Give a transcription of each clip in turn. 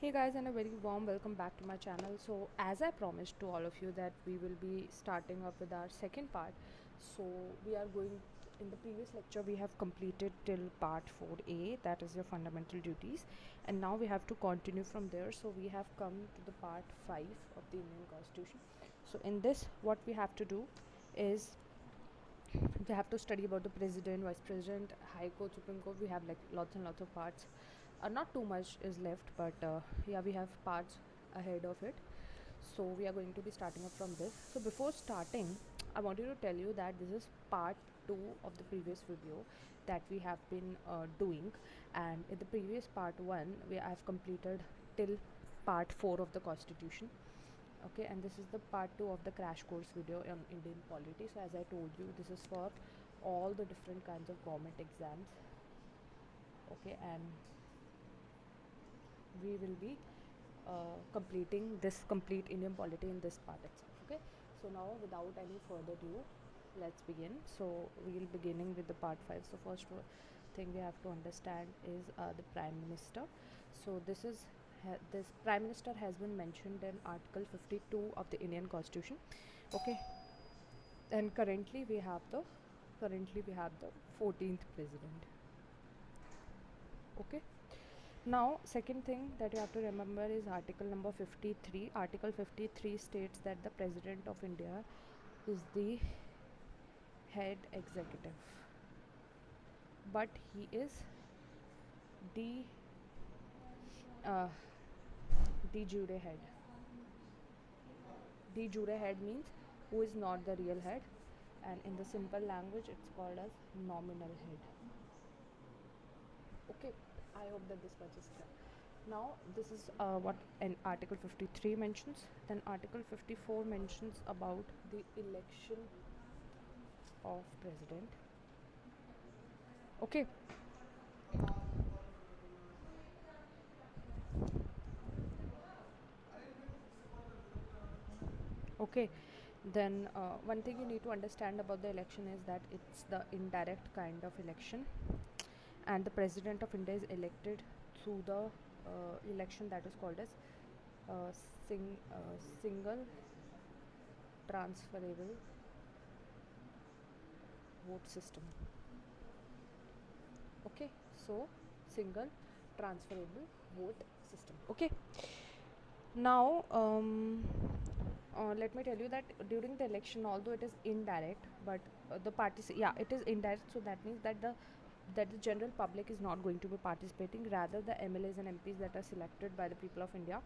Hey guys, and a very warm welcome back to my channel. So as I promised to all of you that we will be starting up with our second part, so we are going, in the previous lecture we have completed till part 4a, that is your fundamental duties, and now we have to continue from there. So we have come to the part 5 of the Indian Constitution. So in this, what we have to do is we have to study about the president, vice president, high court, supreme court. We have like lots and lots of parts. Not too much is left, but yeah, we have parts ahead of it. So we are going to be starting up from this. So before starting, I wanted to tell you that this is part 2 of the previous video that we have been doing, and in the previous part 1 we have completed till part 4 of the constitution. Okay, and this is the part 2 of the crash course video on Indian polity. So as I told you, this is for all the different kinds of government exams. Okay, and we will be completing this complete Indian polity in this part itself. Okay, so now without any further ado, let's begin. So we'll beginning with the part 5. So first thing we have to understand is the prime minister. So this prime minister has been mentioned in article 52 of the Indian constitution. Okay, and currently we have the 14th president. Okay, now second thing that you have to remember is article number 53. Article 53 states that the president of India is the head executive, but he is the uh, de jure head. De jure head means who is not the real head, and in the simple language it's called as nominal head. Okay, I hope that this much is clear. Now this is what an article 53 mentions. Then article 54 mentions about the election of president. Okay, okay, then one thing you need to understand about the election is that it's the indirect kind of election, and the president of India is elected through the election that is called as single transferable vote system. Okay, so single transferable vote system. Okay, now let me tell you that during the election, although it is indirect, but the parties, yeah, it is indirect. So that means that the general public is not going to be participating. Rather, the MLAs and MPs that are selected by the people of India,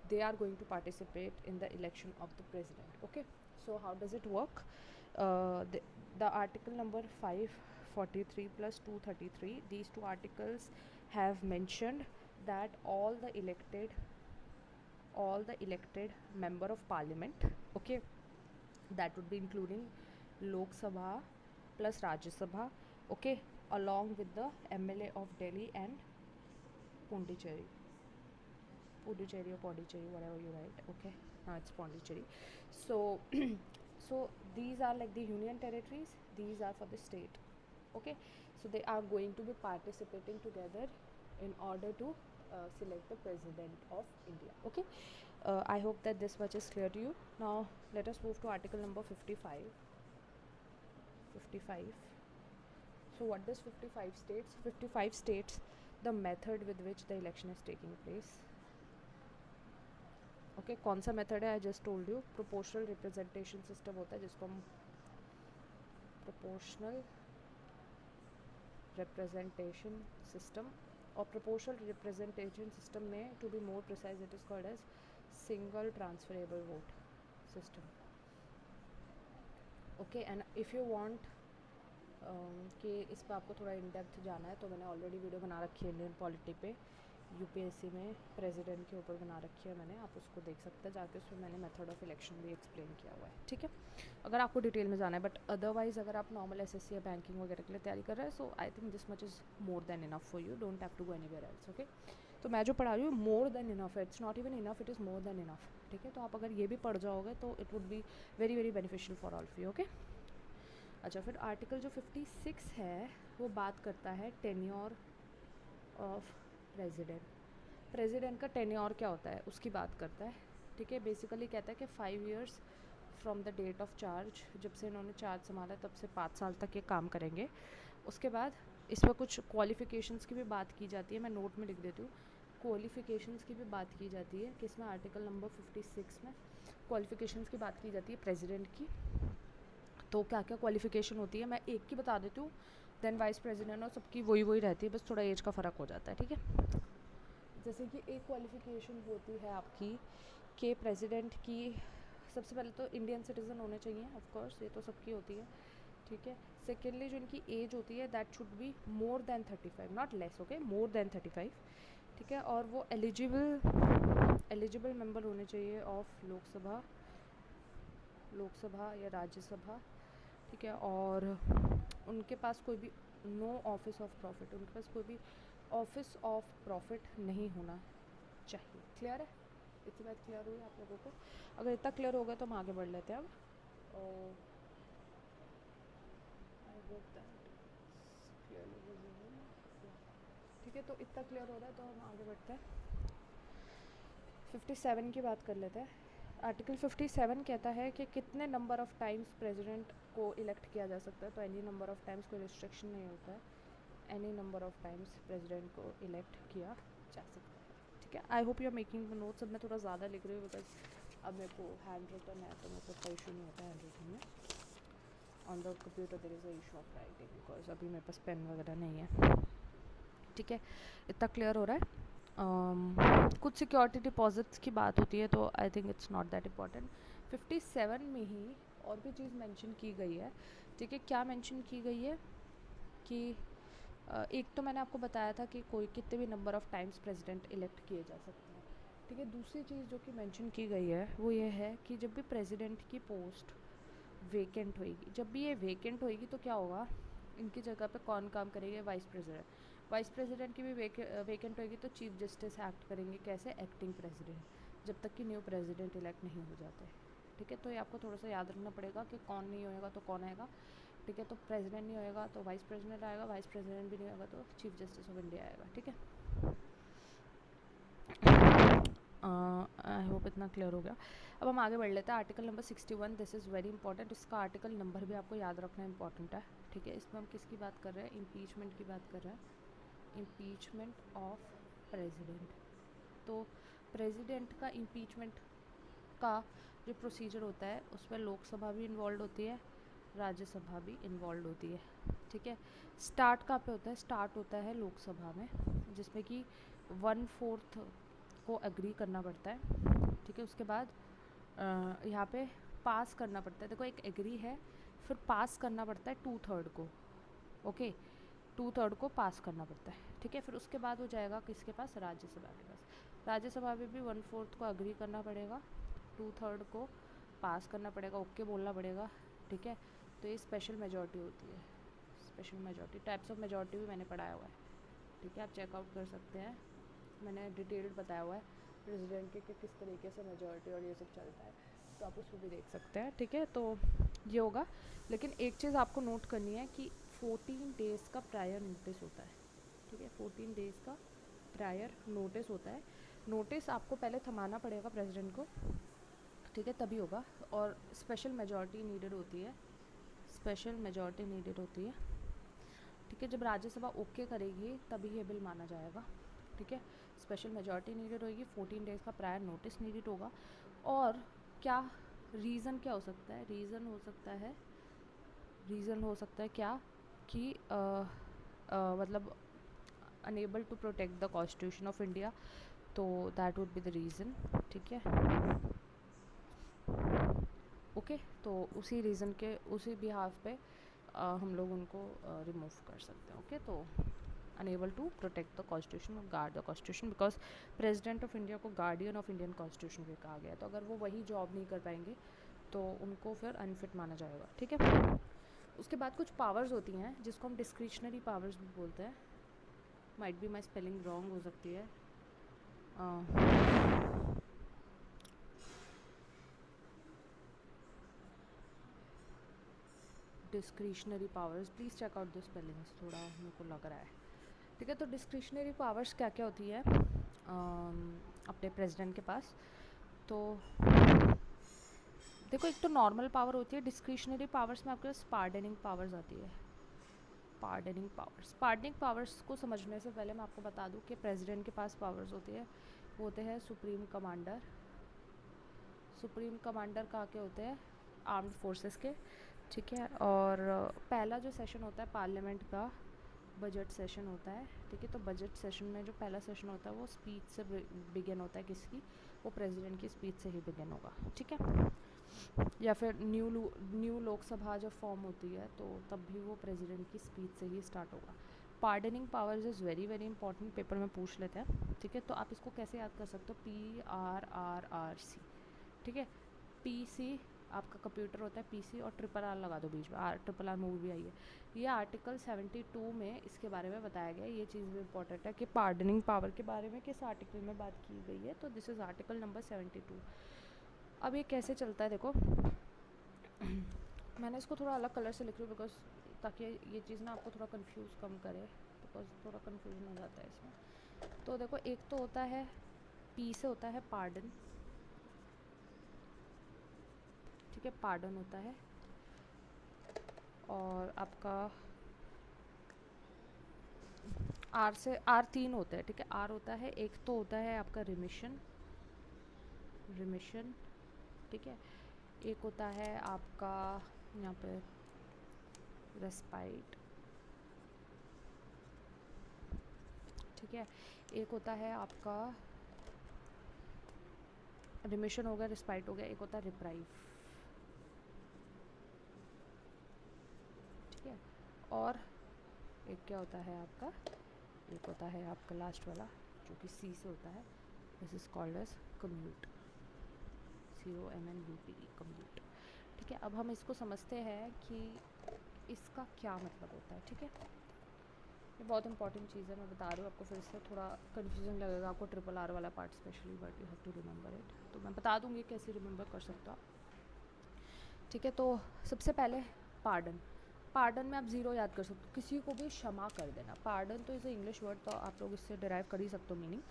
they are going to participate in the election of the president. Okay, so how does it work? The article number 543 plus 233, these two articles have mentioned that all the elected member of parliament, okay, that would be including Lok Sabha plus Rajya Sabha, okay, along with the MLA of Delhi and Pondicherry, or Pondicherry, whatever you write. Okay, now it's Pondicherry. So so these are like the union territories, these are for the state. Okay, so they are going to be participating together in order to select the president of India. Okay, I hope that this much is clear to you. Now let us move to article number 55. So what does 55 states? 55 states the method with which the election is taking place. Okay कौन सा method है? I just told you, proportional representation system होता है जिसको हम proportional representation system, और proportional representation system में, to be more precise, it is called as single transferable vote system. Okay, and if you want कि इस पर आपको थोड़ा इन डेप्थ जाना है तो मैंने ऑलरेडी वीडियो बना रखी है इंडियन पॉलिटी पे, यूपीएससी में प्रेसिडेंट के ऊपर बना रखी है मैंने, आप उसको देख सकते हैं जाके, उसमें मैंने मेथड ऑफ इलेक्शन भी एक्सप्लेन किया हुआ है. ठीक है, अगर आपको डिटेल में जाना है. बट अदरवाइज अगर आप नॉर्मल एसएससी या बैंकिंग वगैरह के लिए तैयारी कर रहे हैं, so I think this much is more than enough for you, don't have to go anywhere else. Okay, तो मैं जो पढ़ा रही हूँ मोर देन इनफ है, it's not even enough, it is more than enough. ठीक है, तो आप अगर ये भी पढ़ जाओगे तो it would be very very beneficial for all of you. Okay, अच्छा, फिर आर्टिकल जो 56 है वो बात करता है टेन्योर ऑफ प्रेसिडेंट. प्रेसिडेंट का टेन्योर क्या होता है उसकी बात करता है, ठीक है। बेसिकली कहता है कि 5 years from the date of charge, जब से इन्होंने चार्ज संभाला तब से 5 साल तक ये काम करेंगे। उसके बाद इस पर कुछ क्वालिफ़िकेशंस की भी बात की जाती है, मैं नोट में लिख देती हूँ। क्वालिफ़िकेशंस की भी बात की जाती है कि इसमें आर्टिकल नंबर 56 में क्वालिफ़िकेशंस की बात की जाती है प्रेसिडेंट की। तो क्या क्या क्वालिफ़िकेशन होती है मैं एक की बता देती हूँ, देन वाइस प्रेसिडेंट और सबकी वही वही रहती है, बस थोड़ा एज का फ़र्क हो जाता है, ठीक है। जैसे कि एक क्वालिफ़िकेशन होती है आपकी कि प्रेसिडेंट की सबसे पहले तो इंडियन सिटीज़न होने चाहिए, ऑफ कोर्स ये तो सबकी होती है, ठीक है। सेकेंडली जो इनकी एज होती है that should be more than 35, not less, okay, more than 35, ठीक है। और वो एलिजिबल मेंबर होने चाहिए ऑफ लोकसभा या राज्यसभा, ठीक है। और उनके पास कोई भी नो ऑफिस ऑफ प्रॉफिट, उनके पास कोई भी ऑफिस ऑफ प्रॉफिट नहीं होना चाहिए। क्लियर है? इतनी बात क्लियर हुई आप लोगों को? अगर इतना क्लियर हो गया तो हम आगे बढ़ लेते हैं अब। ठीक है, तो इतना क्लियर हो रहा है तो हम आगे बढ़ते हैं। 57 की बात कर लेते हैं। आर्टिकल 57 कहता है कि कितने नंबर ऑफ़ टाइम्स प्रेसिडेंट को इलेक्ट किया जा सकता है। तो एनी नंबर ऑफ़ टाइम्स कोई रिस्ट्रिक्शन नहीं होता है, any number of times president को इलेक्ट किया जा सकता है, ठीक है। I hope you are making the notes. अब मैं थोड़ा ज़्यादा लिख रही हूँ बिकॉज अब मेरे को हैंड रिटन है तो मेरे को कोई इशू नहीं होता हैंड रिटन में। On the computer there is a issue of writing because अभी मेरे पास पेन वगैरह नहीं है, ठीक है। इतना क्लियर हो रहा है? कुछ सिक्योरिटी डिपॉजिट्स की बात होती है तो I think it's not that important. 57 में ही और भी चीज़ मेंशन की गई है, ठीक है। क्या मेंशन की गई है कि एक तो मैंने आपको बताया था कि कोई कितने भी number of times president elect किए जा सकते हैं, ठीक है। दूसरी चीज़ जो कि मेंशन की गई है वो ये है कि जब भी प्रेसिडेंट की पोस्ट वेकेंट होएगी, जब भी ये वेकेंट होएगी तो क्या होगा, इनकी जगह पे कौन काम करेंगे? Vice president. वाइस प्रेसिडेंट की भी वेकेंट होएगी तो चीफ जस्टिस एक्ट करेंगे। कैसे? एक्टिंग प्रेसिडेंट, जब तक कि न्यू प्रेसिडेंट इलेक्ट नहीं हो जाते, ठीक है। तो ये आपको थोड़ा सा याद रखना पड़ेगा कि कौन नहीं होएगा तो कौन आएगा, ठीक है। तो प्रेसिडेंट नहीं होएगा तो वाइस प्रेसिडेंट आएगा, वाइस प्रेसिडेंट भी नहीं होगा तो चीफ जस्टिस ऑफ इंडिया आएगा, ठीक है। आई होप इतना क्लियर हो गया। अब हम आगे बढ़ लेते हैं। Article number 61, this is very important. इसका आर्टिकल नंबर भी आपको याद रखना इंपॉर्टेंट है, ठीक है। इसमें हम किसकी बात कर रहे हैं? इम्पीचमेंट की बात कर रहे हैं, इम्पीचमेंट ऑफ प्रेसिडेंट। तो प्रेसिडेंट का इम्पीचमेंट का जो प्रोसीजर होता है उसमें लोकसभा भी इन्वॉल्व होती है, राज्यसभा भी इन्वॉल्व होती है, ठीक है। स्टार्ट कहाँ पे होता है? स्टार्ट होता है लोकसभा में, जिसमें कि 1/4 को एग्री करना पड़ता है, ठीक है। उसके बाद यहाँ पे पास करना पड़ता है। देखो, एक एग्री है, फिर पास करना पड़ता है 2/3 को, ओके। 2/3 को पास करना पड़ता है, ठीक है। फिर उसके बाद हो जाएगा किसके पास? राज्यसभा के पास। राज्यसभा में भी 1/4 को एग्री करना पड़ेगा, 2/3 को पास करना पड़ेगा, ओके बोलना पड़ेगा, ठीक है। तो ये स्पेशल मेजॉरिटी होती है। Special majority, types of majority भी मैंने पढ़ाया हुआ है, ठीक है। आप चेकआउट कर सकते हैं, मैंने डिटेल्ड बताया हुआ है प्रेसिडेंट के कि किस तरीके से मेजॉरिटी और ये सब चलता है, तो आप उसको भी देख सकते हैं, ठीक है। तो ये होगा, लेकिन एक चीज़ आपको नोट करनी है कि 14 डेज़ का प्रायर नोटिस होता है, ठीक है। 14 डेज़ का प्रायर नोटिस होता है। नोटिस आपको पहले थमाना पड़ेगा प्रेसिडेंट को, ठीक है, तभी होगा। और स्पेशल मेजॉरिटी नीडेड होती है, स्पेशल मेजॉरिटी नीडेड होती है, ठीक है। जब राज्यसभा ओके करेगी तभी ये बिल माना जाएगा, ठीक है। स्पेशल मेजॉरिटी नीडेड होगी, 14 डेज़ का प्रायर नोटिस नीडेड होगा। और क्या रीज़न क्या हो सकता है? रीज़न हो सकता है क्या कि मतलब unable to protect the constitution of India, तो that would be the reason, ठीक है, ओके। तो उसी रीज़न के उसी बिहाफ पे हम लोग उनको रिमूव कर सकते हैं, ओके। तो unable to protect the constitution और guard the constitution, because president of India को गार्डियन ऑफ इंडियन कॉन्स्टिट्यूशन भी कहा गया है। तो अगर वो वही जॉब नहीं कर पाएंगे तो उनको फिर अनफिट माना जाएगा, ठीक है। उसके बाद कुछ पावर्स होती हैं जिसको हम डिस्क्रिशनरी पावर्स भी बोलते हैं। Might be my spelling wrong हो सकती है, discretionary powers, please check out the spellings, थोड़ा मेरे को लग रहा है, ठीक है। तो डिस्क्रिशनरी पावर्स क्या क्या होती है? अपने प्रेसिडेंट के पास। तो देखो, एक तो नॉर्मल पावर होती है, डिस्क्रिशनरी पावर्स में आपके पास पार्डनिंग पावर्स आती है। पार्डनिंग पावर्स को समझने से पहले मैं आपको बता दूं कि प्रेसिडेंट के पास पावर्स होती है, वो होते हैं सुप्रीम कमांडर। सुप्रीम कमांडर कहाँ के होते हैं? आर्म्ड फोर्सेस के, ठीक है। और पहला जो सेशन होता है पार्लियामेंट का, बजट सेशन होता है, ठीक है। तो बजट सेशन में जो पहला सेशन होता है वो स्पीच से बिगिन होता है। किसकी? वो प्रेसिडेंट की स्पीच से ही बिगिन होगा, ठीक है। या फिर न्यू लोकसभा जब फॉर्म होती है तो तब भी वो प्रेसिडेंट की स्पीच से ही स्टार्ट होगा। Pardoning powers is very very important, paper में पूछ लेते हैं, ठीक है। तो आप इसको कैसे याद कर सकते हो? PRRRC, ठीक है। PC आपका कंप्यूटर होता है, PC, और RRR लगा दो बीच में, RRR मूवी भी आई है। ये आर्टिकल 72 में इसके बारे में बताया गया है। ये चीज़ भी इंपॉर्टेंट है कि पार्डनिंग पावर के बारे में किस आर्टिकल में बात की गई है। तो दिस इज़ आर्टिकल नंबर 72। अब ये कैसे चलता है देखो, मैंने इसको थोड़ा अलग कलर से लिख रही हूँ बिकॉज ताकि ये चीज़ ना आपको थोड़ा कंफ्यूज कम करे, बिकॉज थोड़ा कन्फ्यूजन हो जाता है इसमें। तो देखो, एक तो होता है P से होता है पार्डन, ठीक है, पार्डन होता है। और आपका R से R3 होता है, ठीक है। R होता है, एक तो होता है आपका रिमिशन, ठीक है। एक होता है आपका यहाँ पे रेस्पाइट, ठीक है। एक होता है आपका रिमिशन हो गया, रिस्पाइट हो गया, एक होता है रिप्राइव, ठीक है। और एक क्या होता है आपका, एक होता है आपका लास्ट वाला जो कि C से होता है, this is called as commute, COMMUTE, commute, ठीक है। अब हम इसको समझते हैं कि इसका क्या मतलब होता है, ठीक है। ये बहुत इंपॉर्टेंट चीज़ है, मैं बता रही हूँ आपको, फिर से थोड़ा कन्फ्यूजन लगेगा आपको RRR वाला part specially, but you have to remember it. तो मैं बता दूँगी कैसे रिमेंबर कर सकते हो आप, ठीक है। तो सबसे पहले पार्डन, पार्डन में आप ज़ीरो याद कर सकते हो, किसी को भी क्षमा कर देना। पार्डन तो इज़ अ इंग्लिश वर्ड, तो आप लोग इससे डिराइव कर ही सकते हो मीनिंग,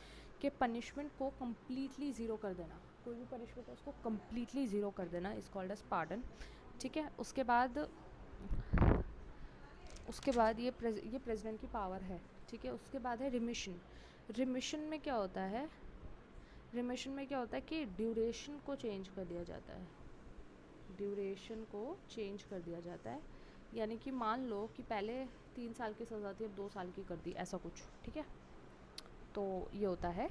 कि पनिशमेंट को कम्प्लीटली ज़ीरो कर देना। कोई भी पनिशमेंट है उसको कम्प्लीटली ज़ीरो कर देना इज़ कॉल्ड एज पार्डन, ठीक है। उसके बाद ये प्रेसिडेंट की पावर है, ठीक है। उसके बाद है रिमिशन। रिमिशन में क्या होता है? रिमिशन में क्या होता है कि ड्यूरेशन को चेंज कर दिया जाता है, ड्यूरेशन को चेंज कर दिया जाता है। यानी कि मान लो कि पहले 3 साल की सज़ा थी, अब 2 साल की कर दी, ऐसा कुछ, ठीक है। तो ये होता है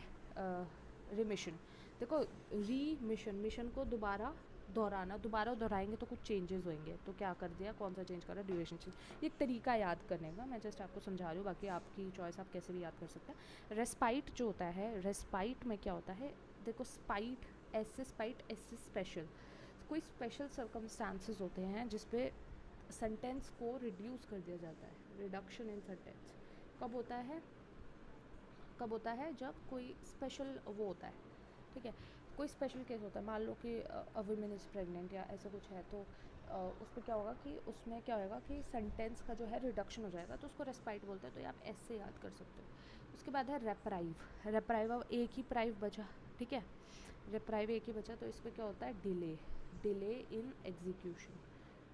रिमिशन। देखो, रीमिशन, मिशन को दोबारा दोहराना, दोबारा दोहराएंगे तो कुछ चेंजेस होंगे, तो क्या कर दिया, कौन सा चेंज करा? Duration change. ये एक तरीका याद करने का, मैं जस्ट आपको समझा रही हूँ, बाकी आपकी चॉइस, आप कैसे भी याद कर सकते हैं। रेस्पाइट जो होता है, रेस्पाइट में क्या होता है? देखो, स्पाइट, ऐसे स्पाइट, ऐसे स्पेशल, कोई स्पेशल सर्कमस्टांसेस होते हैं जिसपे सेंटेंस को रिड्यूस कर दिया जाता है, रिडक्शन इन सेंटेंस कब होता है? कब होता है? जब कोई स्पेशल वो होता है, ठीक है। कोई स्पेशल केस होता है, मान लो कि अ वुमेन इज़ प्रेग्नेंट या ऐसा कुछ है, तो उस पर क्या होगा कि उसमें क्या होगा कि सेंटेंस का जो है रिडक्शन हो जाएगा, तो उसको रेस्पाइट बोलते हैं। तो ये आप ऐसे याद कर सकते हो। उसके बाद है रेप्राइव। रेप्राइव, अब एक ही प्राइव बचा, ठीक है, रेप्राइव एक ही बचा, तो इस पर क्या होता है? Delay, delay in execution.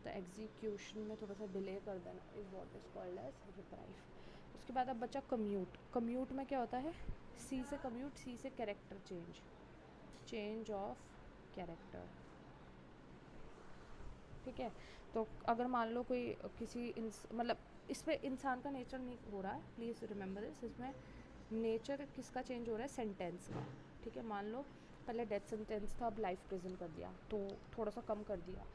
तो एग्जीक्यूशन में थोड़ा सा डिले कर देना is what is called as reprieve. उसके बाद अब बचा कम्यूट। कम्यूट में क्या होता है? C से कम्यूट, C से character change, change of character, ठीक है। तो अगर मान लो कोई किसी मतलब इसमें इंसान का नेचर नहीं हो रहा है, प्लीज़ रिमेंबर दिस, इसमें नेचर किसका चेंज हो रहा है? सेंटेंस का, ठीक है। मान लो पहले डेथ सेंटेंस था, अब लाइफ प्रिजन कर दिया, तो थोड़ा सा कम कर दिया,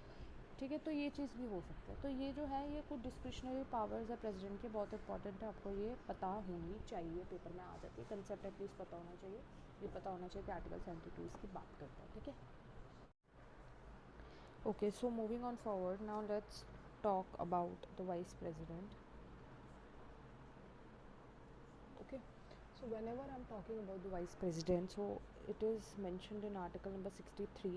ठीक है। तो ये चीज़ भी हो सकता है। तो ये जो है, ये कुछ डिस्क्रिशनरी पावर्स है प्रेसिडेंट के, बहुत इंपॉर्टेंट है, आपको ये पता होनी चाहिए, पेपर में आ जाती है, कंसेप्ट एटलीस्ट पता होना चाहिए। ये पता होना चाहिए कि आर्टिकल 72 इसकी बात करता है, ठीक है। Okay, so moving on forward, now let's talk about the vice president. Okay, so whenever I'm talking about the vice president, so it is mentioned in article number 63,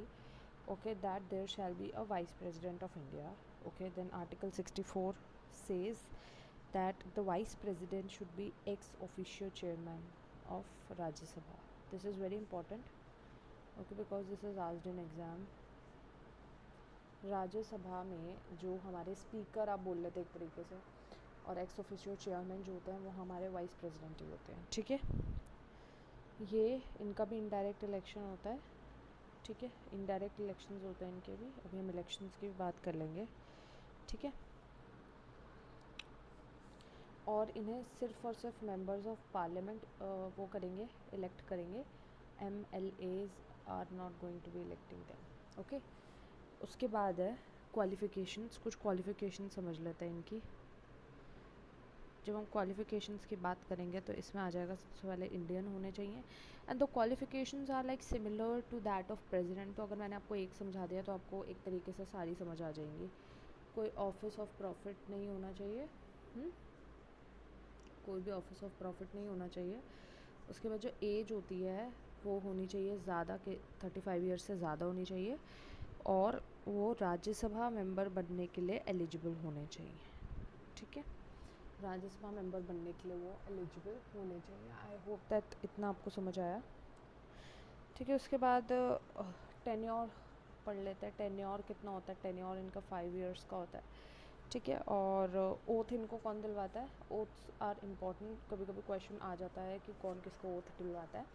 okay, that there shall be a vice president of India. Okay, then article 64 says that the vice president should be ex officio chairman of Rajya Sabha. This is very important, okay, because this is asked in exam. Rajya Sabha में जो हमारे speaker आप बोल लेते एक तरीके से, और एक्स ऑफिशियो चेयरमैन जो होते हैं वो हमारे वाइस प्रेसिडेंट ही होते हैं, ठीक है। ये इनका भी इनडायरेक्ट इलेक्शन होता है, ठीक है, इनडायरेक्ट इलेक्शंस होते हैं इनके भी। अभी हम इलेक्शंस की भी बात कर लेंगे, ठीक है। और इन्हें सिर्फ और सिर्फ मेंबर्स ऑफ पार्लियामेंट वो करेंगे, इलेक्ट करेंगे। MLAs are not going to be electing them, okay. उसके बाद है क्वालिफ़िकेशंस, कुछ क्वालिफ़िकेशन समझ लेते हैं इनकी। जब हम क्वालिफ़िकेशंस की बात करेंगे तो इसमें आ जाएगा सबसे पहले इंडियन होने चाहिए, and the qualifications are like similar to that of president. तो अगर मैंने आपको एक समझा दिया तो आपको एक तरीके से सारी समझ आ जाएंगी। कोई ऑफिस ऑफ प्रॉफिट नहीं होना चाहिए, कोई भी ऑफिस ऑफ प्रॉफिट नहीं होना चाहिए। उसके बाद जो एज होती है वो होनी चाहिए ज़्यादा के 35 ईयर्स से ज़्यादा होनी चाहिए, और वो राज्यसभा मेंबर बनने के लिए एलिजिबल होने चाहिए, ठीक है। राज्यसभा मेंबर बनने के लिए वो एलिजिबल होने चाहिए। आई होप दैट इतना आपको समझ आया, ठीक है। उसके बाद टेन्योर पढ़ लेते हैं। टेन्योर कितना होता है? टेन्योर इनका 5 ईयर्स का होता है, ठीक है। और ओथ इनको कौन दिलवाता है? ओथ्स आर इम्पॉर्टेंट, कभी कभी क्वेश्चन आ जाता है कि कौन किसको ओथ दिलवाता है।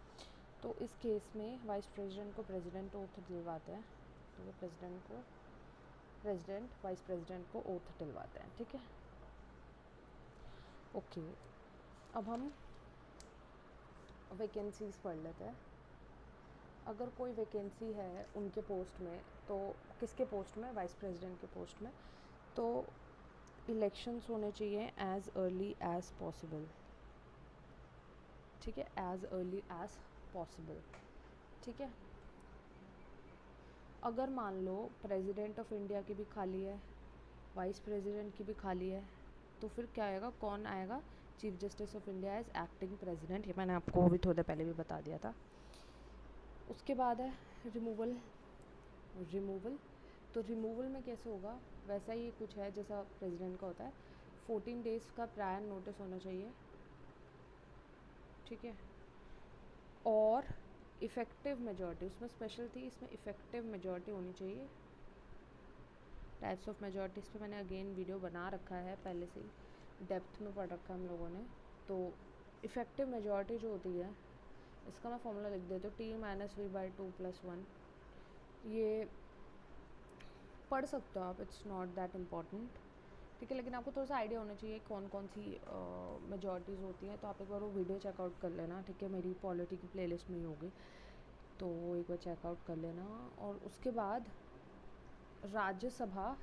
तो इस केस में वाइस प्रेसिडेंट को प्रेसिडेंट ओथ दिलवाते हैं, ठीक है। प्रेसिडेंट वाइस प्रेसिडेंट को ओथ दिलवाते हैं, ठीक है, ओके। अब हम वैकेंसीज पढ़ लेते हैं। अगर कोई वैकेंसी है उनके पोस्ट में, तो किसके पोस्ट में? वाइस प्रेसिडेंट के पोस्ट में। तो इलेक्शंस होने चाहिए एज़ अर्ली एज़ पॉसिबल, ठीक है, एज़ अर्ली एज़ पॉसिबल, ठीक है। अगर मान लो प्रेसिडेंट ऑफ इंडिया की भी खाली है, वाइस प्रेसिडेंट की भी खाली है, तो फिर क्या आएगा? कौन आएगा? Chief justice of India as acting president. ये मैंने आपको भी थोड़ी देर पहले भी बता दिया था। उसके बाद है रिमूवल। तो रिमूवल में कैसे होगा? वैसा ही कुछ है जैसा प्रेसिडेंट का होता है। 14 डेज़ का प्रायर नोटिस होना चाहिए, ठीक है। और इफ़ेक्टिव मेजॉरिटी, उसमें स्पेशल थी, इसमें इफ़ेक्टिव मेजॉरिटी होनी चाहिए। टाइप्स ऑफ मेजॉरिटीज़ पे मैंने अगेन वीडियो बना रखा है, पहले से ही डेप्थ में पढ़ रखा है हम लोगों ने। तो इफ़ेक्टिव मेजॉरिटी जो होती है, इसका मैं फॉर्मूला लिख देती हूँ, T-V/2+1। ये पढ़ सकते हो आप, इट्स नॉट दैट इम्पॉर्टेंट, ठीक है। लेकिन आपको थोड़ा सा आइडिया होना चाहिए कौन कौन सी मेजॉरिटीज़ होती हैं। तो आप एक बार वो वीडियो चेकआउट कर लेना, ठीक है, मेरी पॉलिटी की प्लेलिस्ट में ही होगी, तो वो एक बार चेकआउट कर लेना। और उसके बाद राज्यसभा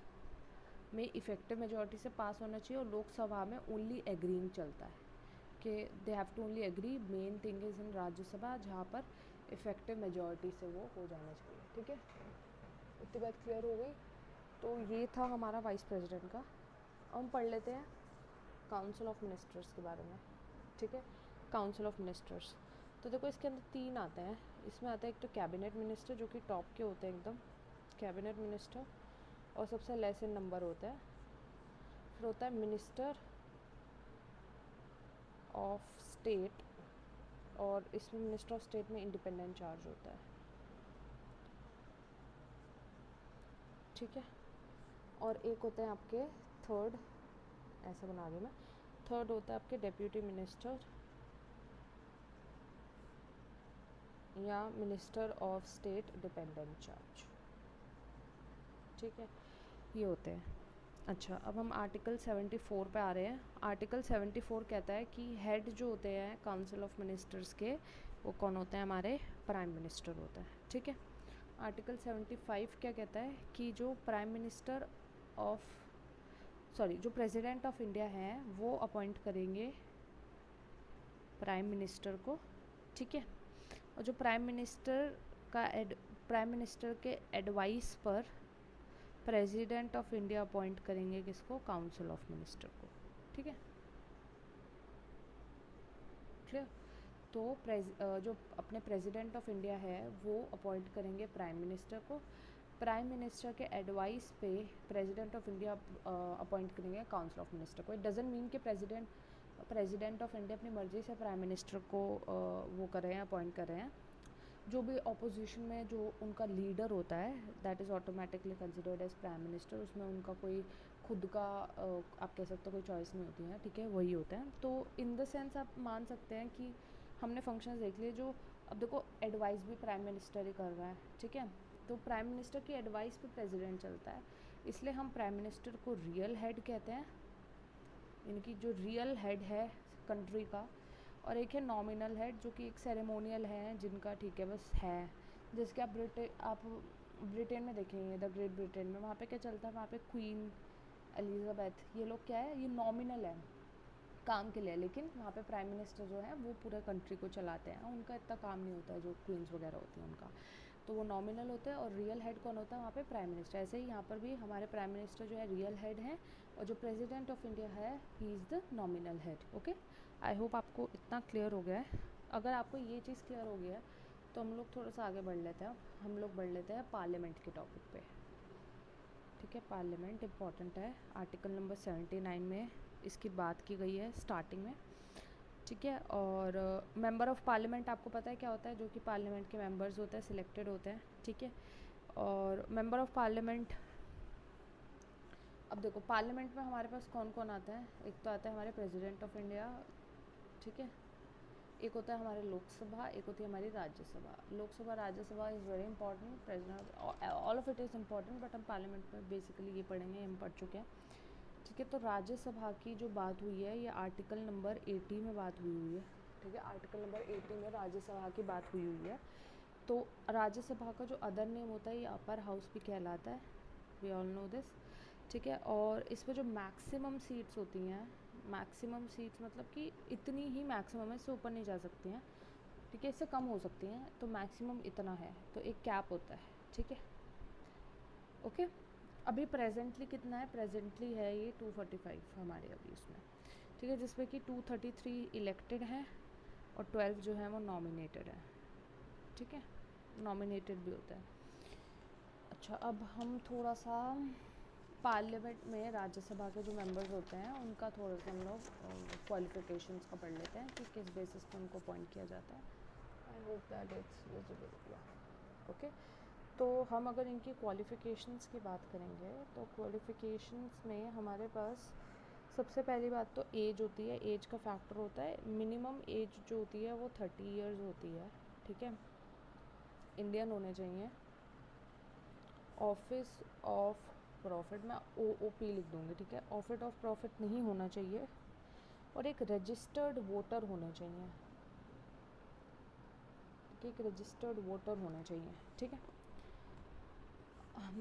में इफ़ेक्टिव मेजॉरिटी से पास होना चाहिए, और लोकसभा में ओनली एग्रीइंग चलता है कि they have to only agree. Main thing is in Rajya Sabha, जहाँ पर इफ़ेक्टिव मेजॉरिटी से वो हो जाना चाहिए, ठीक है। इतनी बात क्लियर हो गई। तो ये था हमारा वाइस प्रेसिडेंट का। अब हम पढ़ लेते हैं काउंसिल ऑफ मिनिस्टर्स के बारे में, ठीक है। काउंसिल ऑफ मिनिस्टर्स, तो देखो इसके अंदर 3 आते हैं। इसमें आता है एक तो कैबिनेट मिनिस्टर, जो कि टॉप के होते हैं एकदम, कैबिनेट मिनिस्टर, और सबसे लेस इन नंबर होता है। फिर होता है मिनिस्टर ऑफ स्टेट, और इसमें मिनिस्टर ऑफ स्टेट में इंडिपेंडेंट चार्ज होता है, ठीक है। और एक होते हैं आपके थर्ड, ऐसा बना दूँ मैं, थर्ड होता है आपके डेप्यूटी मिनिस्टर या minister of state dependent charge, ठीक है, ये होते हैं। अच्छा, अब हम आर्टिकल 74 पे आ रहे हैं। आर्टिकल 74 कहता है कि हेड जो होते हैं काउंसिल ऑफ मिनिस्टर्स के, वो कौन होते हैं? हमारे प्राइम मिनिस्टर होता है, ठीक है। आर्टिकल 75 क्या कहता है कि जो प्राइम मिनिस्टर ऑफ जो प्रेसिडेंट ऑफ इंडिया हैं वो अपॉइंट करेंगे प्राइम मिनिस्टर को, ठीक है। और जो प्राइम मिनिस्टर के एडवाइस पर प्रेसिडेंट ऑफ इंडिया अपॉइंट करेंगे किसको? काउंसिल ऑफ मिनिस्टर को, ठीक है, क्लियर। तो जो अपने प्रेसिडेंट ऑफ इंडिया है वो अपॉइंट करेंगे प्राइम मिनिस्टर को। प्राइम मिनिस्टर के एडवाइस पे प्रेसिडेंट ऑफ इंडिया अपॉइंट करेंगे काउंसिल ऑफ मिनिस्टर को। इट डजंट मीन कि प्रेसिडेंट ऑफ इंडिया अपनी मर्ज़ी से प्राइम मिनिस्टर को वो कर रहे हैं, अपॉइंट कर रहे हैं। जो भी ऑपोजिशन में जो उनका लीडर होता है that is automatically considered as prime minister. उसमें उनका कोई खुद का आप कह सकते हो कोई चॉइस नहीं होती है, ठीक है, वही होता है। तो इन द सेंस आप मान सकते हैं कि हमने फंक्शंस देख लिए जो, अब देखो एडवाइस भी प्राइम मिनिस्टर ही कर रहा है, ठीक है। तो प्राइम मिनिस्टर की एडवाइस पे प्रेसिडेंट चलता है, इसलिए हम प्राइम मिनिस्टर को रियल हेड कहते हैं, इनकी जो रियल हेड है कंट्री का। और एक है नॉमिनल हेड जो कि एक सेरेमोनियल है जिनका, ठीक है, बस है। जिसके आप ब्रिटेन में देखेंगे, द ग्रेट ब्रिटेन में, वहाँ पे क्या चलता है, वहाँ पे क्वीन एलिजाबेथ, ये लोग क्या है, ये नॉमिनल है काम के लिए, लेकिन वहाँ पे प्राइम मिनिस्टर जो है वो पूरे कंट्री को चलाते हैं, उनका इतना काम नहीं होता है जो क्वींस वगैरह होती हैं उनका। तो वो नॉमिनल होते हैं, और रियल हेड कौन होता है वहाँ पे, प्राइम मिनिस्टर। ऐसे ही यहाँ पर भी हमारे प्राइम मिनिस्टर जो है रियल हेड हैं, और जो प्रेसिडेंट ऑफ इंडिया है he is the nominal head. Okay, I hope आपको इतना क्लियर हो गया है। अगर आपको ये चीज़ क्लियर हो गया है तो हम लोग थोड़ा सा आगे बढ़ लेते हैं। हम लोग बढ़ लेते हैं पार्लियामेंट के टॉपिक पे, ठीक है। पार्लियामेंट इंपॉर्टेंट है, आर्टिकल नंबर 79 में इसकी बात की गई है स्टार्टिंग में, ठीक है। और मेंबर ऑफ पार्लियामेंट आपको पता है क्या होता है, जो कि पार्लियामेंट के मेंबर्स होते हैं, सिलेक्टेड होते हैं, ठीक है। और मेंबर ऑफ पार्लियामेंट, अब देखो पार्लियामेंट में हमारे पास कौन कौन आता है, एक तो आता है हमारे प्रेसिडेंट ऑफ इंडिया, ठीक है। एक होता है हमारे लोकसभा, एक होती है हमारी Rajya Sabha. Lok Sabha Rajya Sabha is very important, president, all of it is important, but हम पार्लियामेंट में बेसिकली ये पढ़ेंगे, हम पढ़ चुके हैं, ठीक है। तो राज्यसभा की जो बात हुई है ये आर्टिकल नंबर 80 में बात हुई है, ठीक है। आर्टिकल नंबर 80 में राज्यसभा की बात हुई है। तो राज्यसभा का जो अदर नेम होता है ये अपर हाउस भी कहलाता है, वी ऑल नो दिस, ठीक है। और इसमें जो मैक्सिमम सीट्स होती हैं, मैक्सिमम सीट्स मतलब कि इतनी ही मैक्सिमम है, इससे ऊपर नहीं जा सकती हैं, ठीक है, इससे कम हो सकती हैं, तो मैक्सिमम इतना है, तो एक कैप होता है, ठीक है, ओके। अभी प्रेजेंटली कितना है, प्रेजेंटली है ये 245 हमारे अभी इसमें, ठीक है, जिसमें कि 233 इलेक्टेड हैं और 12 जो है वो नॉमिनेटेड है, ठीक है, नॉमिनेटेड भी होता है। अच्छा, अब हम थोड़ा सा पार्लियामेंट में राज्यसभा के जो मेंबर्स होते हैं उनका थोड़ा सा हम लोग क्वालिफिकेशंस का पढ़ लेते हैं कि किस बेसिस पे उनको अपॉइंट किया जाता है। I hope that it's visible, okay. तो हम अगर इनकी क्वालिफ़िकेशंस की बात करेंगे तो क्वालिफ़िकेशंस में हमारे पास सबसे पहली बात तो एज होती है, एज का फैक्टर होता है। मिनिमम एज जो होती है वो 30 इयर्स होती है, ठीक है, इंडियन होने चाहिए। ऑफिस ऑफ प्रॉफिट, मैं OOP लिख दूँगी, ठीक है, ऑफिस ऑफ प्रॉफिट नहीं होना चाहिए, और एक रजिस्टर्ड वोटर होना चाहिए, एक रजिस्टर्ड वोटर होना चाहिए, ठीक है। हम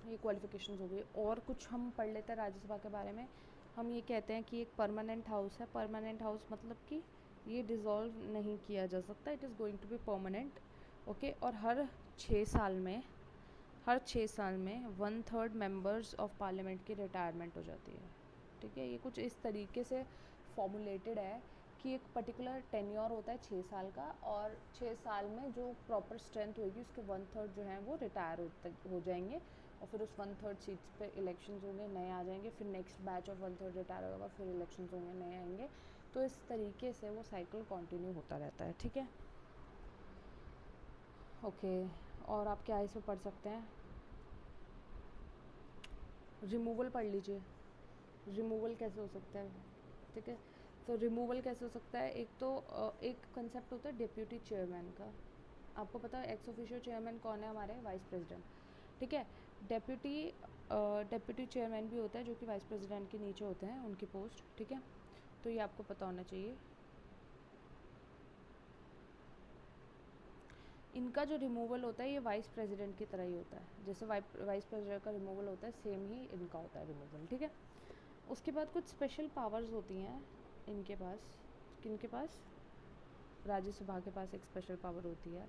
ये क्वालिफ़िकेशंस हो गई, और कुछ हम पढ़ लेते हैं राज्यसभा के बारे में। हम ये कहते हैं कि एक परमानेंट हाउस है, परमानेंट हाउस मतलब कि ये डिज़ोल्व नहीं किया जा सकता, it is going to be permanent, okay. और हर 6 साल में, हर 6 साल में 1/3 मेंबर्स ऑफ पार्लियामेंट की रिटायरमेंट हो जाती है, ठीक है। ये कुछ इस तरीके से फॉर्मुलेटेड है कि एक पर्टिकुलर टेन्योर होता है 6 साल का, और 6 साल में जो प्रॉपर स्ट्रेंथ होगी उसके 1/3 जो हैं वो रिटायर हो जाएंगे, और फिर उस 1/3 सीट्स पे इलेक्शंस होंगे, नए आ जाएंगे, फिर नेक्स्ट बैच ऑफ 1/3 रिटायर होगा, फिर इलेक्शंस होंगे, नए आएंगे। तो इस तरीके से वो साइकिल कंटिन्यू होता रहता है, ठीक है, ओके। और आप क्या इसमें पढ़ सकते हैं, रिमूवल पढ़ लीजिए, रिमूवल कैसे हो सकता है, ठीक है। तो रिमूवल कैसे हो सकता है, एक तो एक कंसेप्ट होता है डिप्यूटी चेयरमैन का। आपको पता है एक्स ऑफिशियो चेयरमैन कौन है, हमारे वाइस प्रेसिडेंट, ठीक है। डेप्यूटी डेप्यूटी चेयरमैन भी होता है जो कि वाइस प्रेसिडेंट के नीचे होते हैं उनकी पोस्ट, ठीक है। तो ये आपको पता होना चाहिए। इनका जो रिमूवल होता है ये वाइस प्रेसिडेंट की तरह ही होता है, जैसे वाइस प्रेसिडेंट का रिमूवल होता है सेम ही इनका होता है रिमूवल, ठीक है। उसके बाद कुछ स्पेशल पावर्स होती हैं इनके पास, किनके पास, राज्यसभा के पास एक स्पेशल पावर होती है।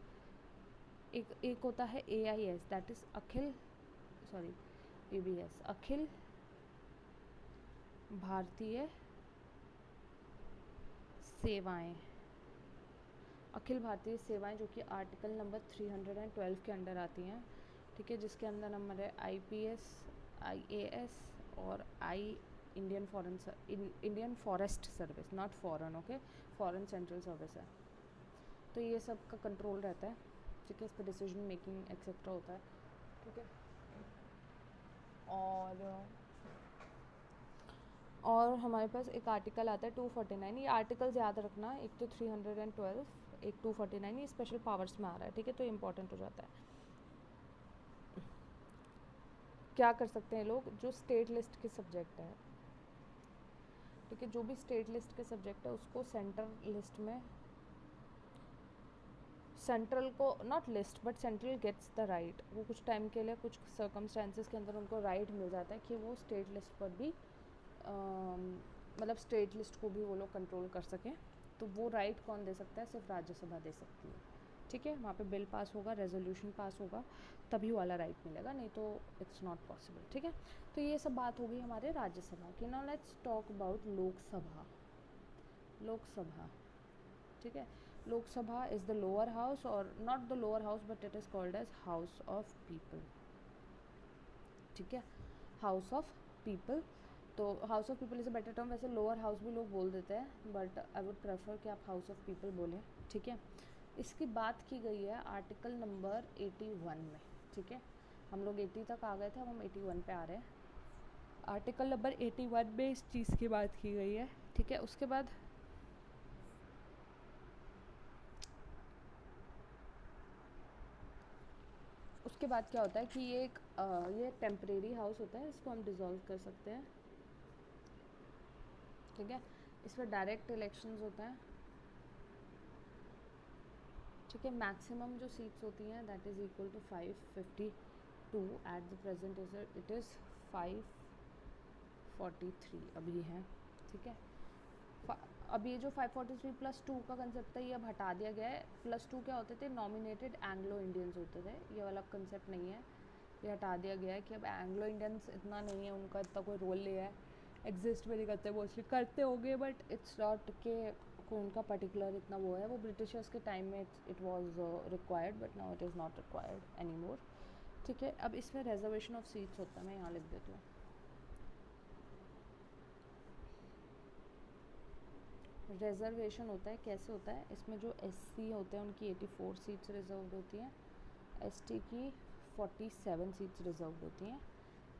एक होता है AIS, that is Akhil, sorry ABS, Akhil Bharatiya सेवाएं, अखिल भारतीय सेवाएं, जो कि आर्टिकल नंबर 312 के अंडर आती हैं, ठीक है, जिसके अंदर हमारे IPS, IAS और Indian forest service, not foreign, okay, foreign central service है, तो ये सब का कंट्रोल रहता है। ठीक है, इस पर डिसीजन मेकिंग एक्सेट्रा होता है, ठीक है। और हमारे पास एक आर्टिकल आता है 249, ये आर्टिकल्स याद रखना, एक तो 312, एक 249, ये स्पेशल पावर्स में आ रहा है, ठीक है, तो इम्पॉर्टेंट हो जाता है। क्या कर सकते हैं लोग, जो स्टेट लिस्ट के सब्जेक्ट है, ठीक है, जो भी स्टेट लिस्ट के सब्जेक्ट है उसको सेंट्रल लिस्ट में, सेंट्रल को not list but central gets the right, वो कुछ टाइम के लिए कुछ सर्कमस्टेंसेस के अंदर उनको राइट मिल जाता है कि वो स्टेट लिस्ट पर भी मतलब स्टेट लिस्ट को भी वो लोग कंट्रोल कर सकें। तो वो राइट कौन दे सकता है, सिर्फ राज्यसभा दे सकती है, ठीक है। वहाँ पे बिल पास होगा, रेजोल्यूशन पास होगा, तभी वाला राइट मिलेगा, नहीं तो इट्स नॉट पॉसिबल, ठीक है। तो ये सब बात हो गई हमारे राज्यसभा की। Now let's talk about Lok Sabha. Lok Sabha, ठीक है, Lok Sabha is the lower house, और not the lower house but it is called as house of people, ठीक है, हाउस ऑफ पीपल। तो house of people is a better term, वैसे लोअर हाउस भी लोग बोल देते हैं, बट आई वुड प्रेफर कि आप हाउस ऑफ पीपल बोलें, ठीक है। इसकी बात की गई है आर्टिकल नंबर 81 में, ठीक है। हम लोग 80 तक आ गए थे, अब हम 81 पे आ रहे हैं। आर्टिकल नंबर 81 में इस चीज़ की बात की गई है, ठीक है। उसके बाद क्या होता है कि ये टेम्परेरी हाउस होता है, इसको हम डिज़ोल्व कर सकते हैं, ठीक है। इसमें डायरेक्ट इलेक्शंस होता है, ठीक है। मैक्सिमम जो सीट्स होती हैं that is equal to 552, at the present it is 543 अभी है, ठीक है। अब ये जो 543 प्लस 2 का कंसेप्ट था ये अब हटा दिया गया है। प्लस 2 क्या होते थे, नॉमिनेटेड एंग्लो इंडियंस होते थे, ये वाला कंसेप्ट नहीं है, ये हटा दिया गया है कि अब एंग्लो इंडियंस इतना नहीं है, उनका इतना कोई रोल नहीं है, एग्जिस्ट भी नहीं करते, मोस्टली करते होंगे बट इट्स नॉट के कोई उनका पर्टिकुलर इतना वो है। वो ब्रिटिशर्स के टाइम में it was required but now it is not required any more, ठीक है। अब इसमें रिजर्वेशन ऑफ सीट्स होता है, मैं यहाँ लिख देती हूँ। रिजर्वेशन होता है, कैसे होता है, इसमें जो एससी होते हैं उनकी 84 सीट्स रिजर्व होती हैं, एसटी की 47 सीट्स रिजर्व होती हैं,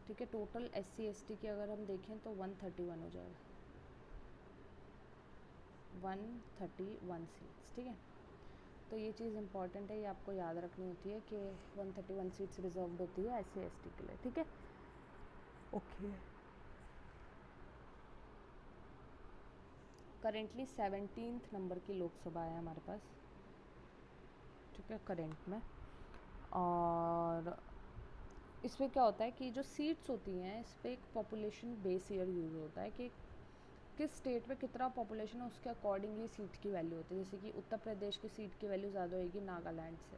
ठीक है। टोटल एससी एसटी की अगर हम देखें तो 131 हो जाएगा, 131 सीट्स, ठीक है। तो ये चीज़ इंपॉर्टेंट है, ये आपको याद रखनी होती है कि 131 सीट्स रिजर्व होती है एससी एसटी के लिए, ठीक है, ओके। करेंटली 17th नंबर की लोकसभा है हमारे पास, ठीक है, करेंट में। और इसमें क्या होता है कि जो सीट्स होती हैं इस पर एक पॉपुलेशन बेस ईयर यूज़ होता है कि किस स्टेट में कितना पॉपुलेशन है उसके अकॉर्डिंगली सीट की वैल्यू होती है। जैसे कि उत्तर प्रदेश की सीट की वैल्यू ज़्यादा होगी नागालैंड से,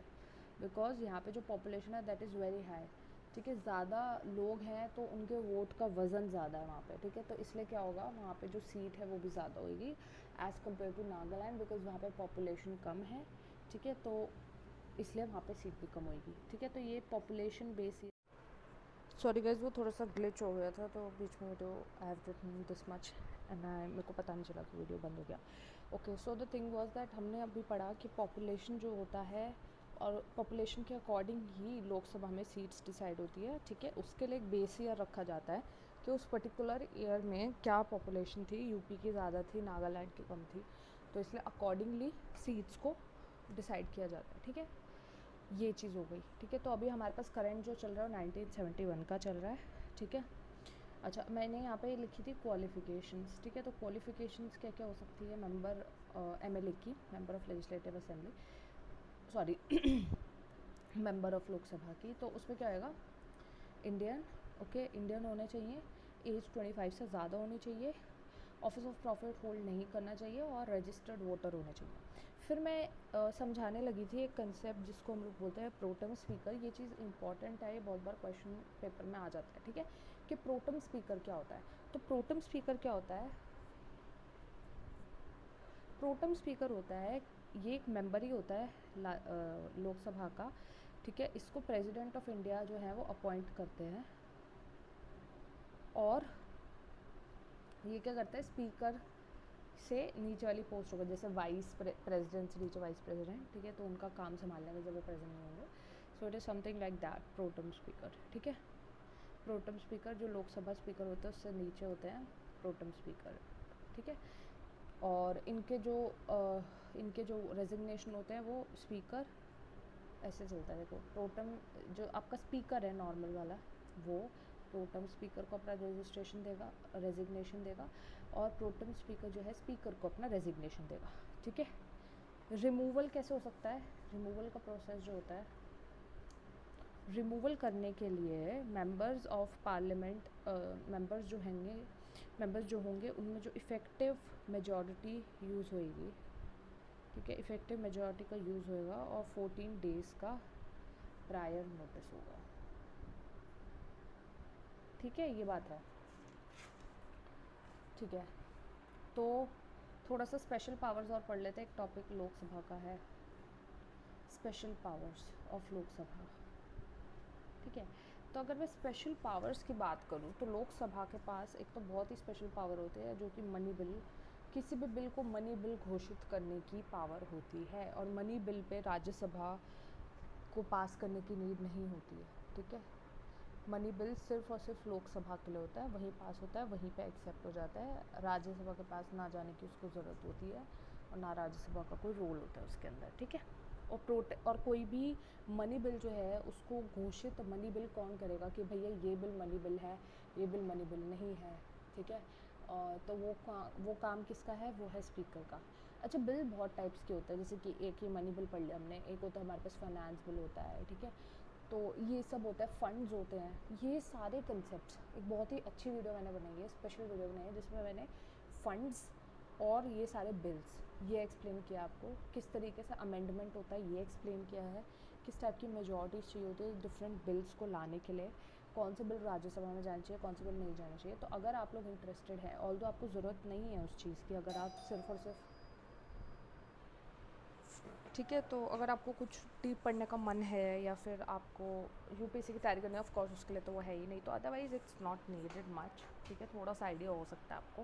बिकॉज यहाँ पे जो पॉपुलेशन है दैट इज़ वेरी हाई, ठीक है। ज़्यादा लोग हैं तो उनके वोट का वज़न ज़्यादा है वहाँ पे, ठीक है। तो इसलिए क्या होगा, वहाँ पे जो सीट है वो भी ज़्यादा होगी as compare to Nagaland, because वहाँ पे पॉपुलेशन कम है, ठीक है। तो इसलिए वहाँ पे सीट भी कम होगी, ठीक है। तो ये पॉपुलेशन बेस, सॉरी गाइज वो थोड़ा सा ग्लिच हो गया था, तो बीच में video I have written this much and मेरे को पता नहीं चला कि वीडियो बंद हो गया। Okay, so the thing was that हमने अभी पढ़ा कि पॉपुलेशन जो होता है और पॉपुलेशन के अकॉर्डिंग ही लोकसभा में सीट्स डिसाइड होती है, ठीक है। उसके लिए एक बेस ईयर रखा जाता है कि उस पर्टिकुलर ईयर में क्या पॉपुलेशन थी, यूपी की ज़्यादा थी, नागालैंड की कम थी, तो इसलिए अकॉर्डिंगली सीट्स को डिसाइड किया जाता है, ठीक है। ये चीज़ हो गई, ठीक है। तो अभी हमारे पास करंट जो चल रहा है 1971 का चल रहा है, ठीक है। अच्छा, मैंने यहाँ पे लिखी थी क्वालिफ़िकेशंस, ठीक है। तो क्वालिफ़िकेशंस क्या क्या हो सकती है, मेंबर एमएलए की, member of legislative assembly, sorry member of Lok Sabha की, तो उसमें क्या आएगा, इंडियन, ओके, इंडियन होने चाहिए, एज 25 से ज़्यादा होनी चाहिए, ऑफिस ऑफ प्रॉफिट होल्ड नहीं करना चाहिए और रजिस्टर्ड वोटर होने चाहिए। फिर मैं समझाने लगी थी एक कंसेप्ट जिसको हम लोग बोलते हैं प्रोटम स्पीकर। ये चीज़ इंपॉर्टेंट है, ये बहुत बार क्वेश्चन पेपर में आ जाता है, ठीक है, कि प्रोटम स्पीकर क्या होता है। तो प्रोटम स्पीकर क्या होता है, प्रोटम स्पीकर होता है, ये एक मेंबर ही होता है लोकसभा का, ठीक है। इसको प्रेसिडेंट ऑफ इंडिया जो है वो अपॉइंट करते हैं, और ये क्या करता है, स्पीकर से नीचे वाली पोस्ट होगा, जैसे वाइस प्रेसिडेंट से नीचे वाइस प्रेसिडेंट, ठीक है, तो उनका काम संभालने का जब वो प्रेजेंट नहीं होंगे, so it is something like that pro tem speaker, ठीक है। प्रोटम स्पीकर जो लोकसभा स्पीकर होते हैं उससे नीचे होते हैं प्रोटम स्पीकर, ठीक है। और इनके जो रेजिग्नेशन होते हैं वो स्पीकर ऐसे चलता है, देखो प्रोटम जो आपका स्पीकर है नॉर्मल वाला, वो प्रोटम स्पीकर को अपना रजिस्ट्रेशन देगा, रेजिग्नेशन देगा, और प्रोटम स्पीकर जो है स्पीकर को अपना रेजिग्नेशन देगा, ठीक है। रिमूवल कैसे हो सकता है? रिमूवल का प्रोसेस जो होता है, रिमूवल करने के लिए मेंबर्स ऑफ पार्लियामेंट, मेंबर्स जो होंगे उनमें जो इफ़ेक्टिव मेजॉरिटी यूज़ होएगी, ठीक है, इफ़ेक्टिव मेजॉरिटी का यूज़ होएगा और 14 डेज़ का प्रायर नोटिस होगा, ठीक है, ये बात है, ठीक है। तो थोड़ा सा स्पेशल पावर्स और पढ़ लेते हैं। एक टॉपिक लोकसभा का है, स्पेशल पावर्स ऑफ लोकसभा, ठीक है। तो अगर मैं स्पेशल पावर्स की बात करूँ तो लोकसभा के पास एक तो बहुत ही स्पेशल पावर होती है जो कि मनी बिल, किसी भी बिल को मनी बिल घोषित करने की पावर होती है, और मनी बिल पे राज्यसभा को पास करने की नीड नहीं होती है, ठीक है। मनी बिल सिर्फ और सिर्फ लोकसभा के लिए होता है, वहीं पास होता है, वहीं पे एक्सेप्ट हो जाता है, राज्यसभा के पास ना जाने की उसको ज़रूरत होती है, और ना राज्यसभा का कोई रोल होता है उसके अंदर, ठीक है। और कोई भी मनी बिल जो है उसको घोषित मनी बिल कौन करेगा कि भैया ये बिल मनी बिल है, ये बिल मनी बिल नहीं है, ठीक है। तो वो काम किसका है? वो है स्पीकर का। अच्छा, बिल बहुत टाइप्स के होते हैं, जैसे कि एक ये मनी बिल पढ़ लिया हमने, एक होता है हमारे पास फाइनेंस बिल होता है, ठीक है। तो ये सब होता है, फंड्स होते हैं, ये सारे कंसेप्ट, एक बहुत ही अच्छी वीडियो मैंने बनाई है, स्पेशल वीडियो बनाई है जिसमें मैंने फंड्स और ये सारे बिल्स ये एक्सप्लेन किया आपको, किस तरीके से अमेंडमेंट होता है ये एक्सप्लेन किया है, किस टाइप की मेजॉरिटीज़ चाहिए होती है डिफरेंट बिल्स को लाने के लिए, कौन से बिल राज्यसभा में जाना चाहिए, कौन से बिल नहीं जाना चाहिए। तो अगर आप लोग इंटरेस्टेड है, ऑल्दो आपको ज़रूरत नहीं है उस चीज़ की, अगर आप सिर्फ और सिर्फ, ठीक है, तो अगर आपको कुछ डीप पढ़ने का मन है या फिर आपको यूपीएससी की तैयारी करनी है, ऑफ कोर्स उसके लिए तो वो है ही नहीं, तो otherwise it's not needed much, ठीक है। थोड़ा सा आइडिया हो सकता है आपको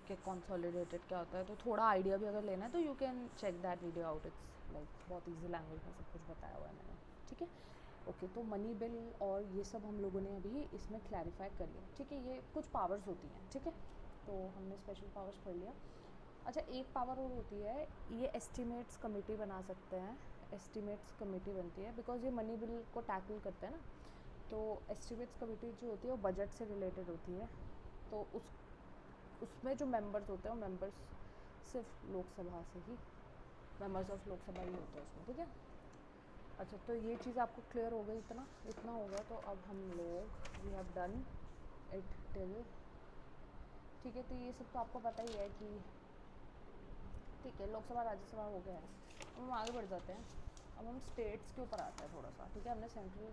कि कंसोलिडेटेड क्या होता है, तो थोड़ा आइडिया भी अगर लेना है तो you can check that video out, it's like बहुत ईजी लैंग्वेज में सब कुछ बताया हुआ है मैंने, ठीक है। ओके, तो मनी बिल और ये सब हम लोगों ने अभी इसमें क्लैरिफाई कर लिया, ठीक है। ये कुछ पावर्स होती हैं, ठीक है, तो हमने स्पेशल पावर्स पढ़ लिया। अच्छा, एक पावर और होती है, ये एस्टिमेट्स कमेटी बना सकते हैं, एस्टिमेट्स कमेटी बनती है बिकॉज ये मनी बिल को टैकल करते हैं ना, तो एस्टिमेट्स कमेटी जो होती है वो बजट से रिलेटेड होती है, तो उसमें जो मेंबर्स होते हैं वो मेंबर्स सिर्फ लोकसभा से ही, मेंबर्स ऑफ लोकसभा ही होते हैं उसमें, ठीक है। अच्छा, तो ये चीज़ आपको क्लियर हो गई, इतना हो गया, तो अब हम लोग we have done it till, ठीक है। तो ये सब तो आपको पता ही है कि, ठीक है, लोकसभा राज्यसभा हो गया है। अब हम आगे बढ़ जाते हैं, अब हम स्टेट्स के ऊपर आते हैं थोड़ा सा, ठीक है। हमने सेंट्रल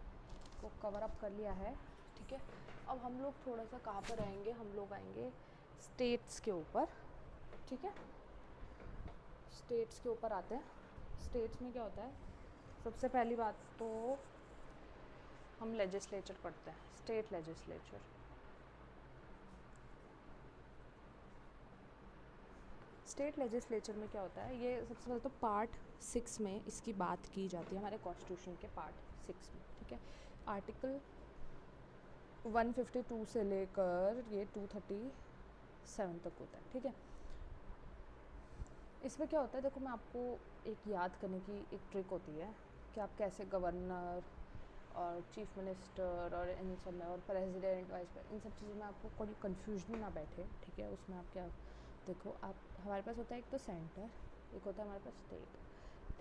को कवर अप कर लिया है, ठीक है। अब हम लोग थोड़ा सा कहाँ पर आएंगे, हम लोग आएंगे स्टेट्स के ऊपर, ठीक है। स्टेट्स के ऊपर आते हैं। स्टेट्स में क्या होता है, सबसे पहली बात तो हम लेजिस्लेचर पढ़ते हैं, स्टेट लेजिस्लेचर। स्टेट लेजिस्लेचर में क्या होता है, ये सबसे पहले तो पार्ट 6 में इसकी बात की जाती है, हमारे कॉन्स्टिट्यूशन के पार्ट 6 में, ठीक है। आर्टिकल 152 से लेकर ये 237 तक होता है, ठीक है। इसमें क्या होता है, देखो मैं आपको एक याद करने की एक ट्रिक होती है कि आप कैसे गवर्नर और चीफ मिनिस्टर और इन सब में, और प्रेसिडेंट वाइस प्रेसिडेंट, इन सब चीज़ों में आपको कोई कन्फ्यूजन ना बैठे, ठीक है। उसमें आप क्या, देखो आप, हमारे पास होता है एक तो सेंटर, एक होता है हमारे पास स्टेट,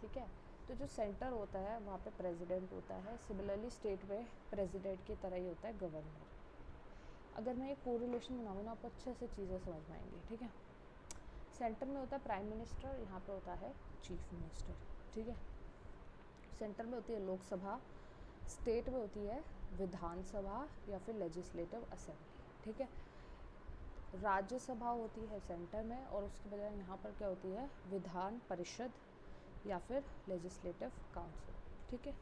ठीक है। तो जो सेंटर होता है वहाँ पे प्रेसिडेंट होता है, सिमिलरली स्टेट में प्रेसिडेंट की तरह ही होता है गवर्नर। अगर मैं एक कोरिलेशन बनाऊँ ना, आपको अच्छे से चीज़ें समझ में आएंगी, ठीक है। सेंटर में होता है प्राइम मिनिस्टर, यहाँ पे होता है चीफ मिनिस्टर, ठीक है। सेंटर में होती है लोकसभा, स्टेट में होती है विधानसभा या फिर लेजिस्लेटिव असेंबली, ठीक है। राज्यसभा होती है सेंटर में, और उसके बजाय यहाँ पर क्या होती है, विधान परिषद या फिर लेजिस्लेटिव काउंसिल, ठीक है।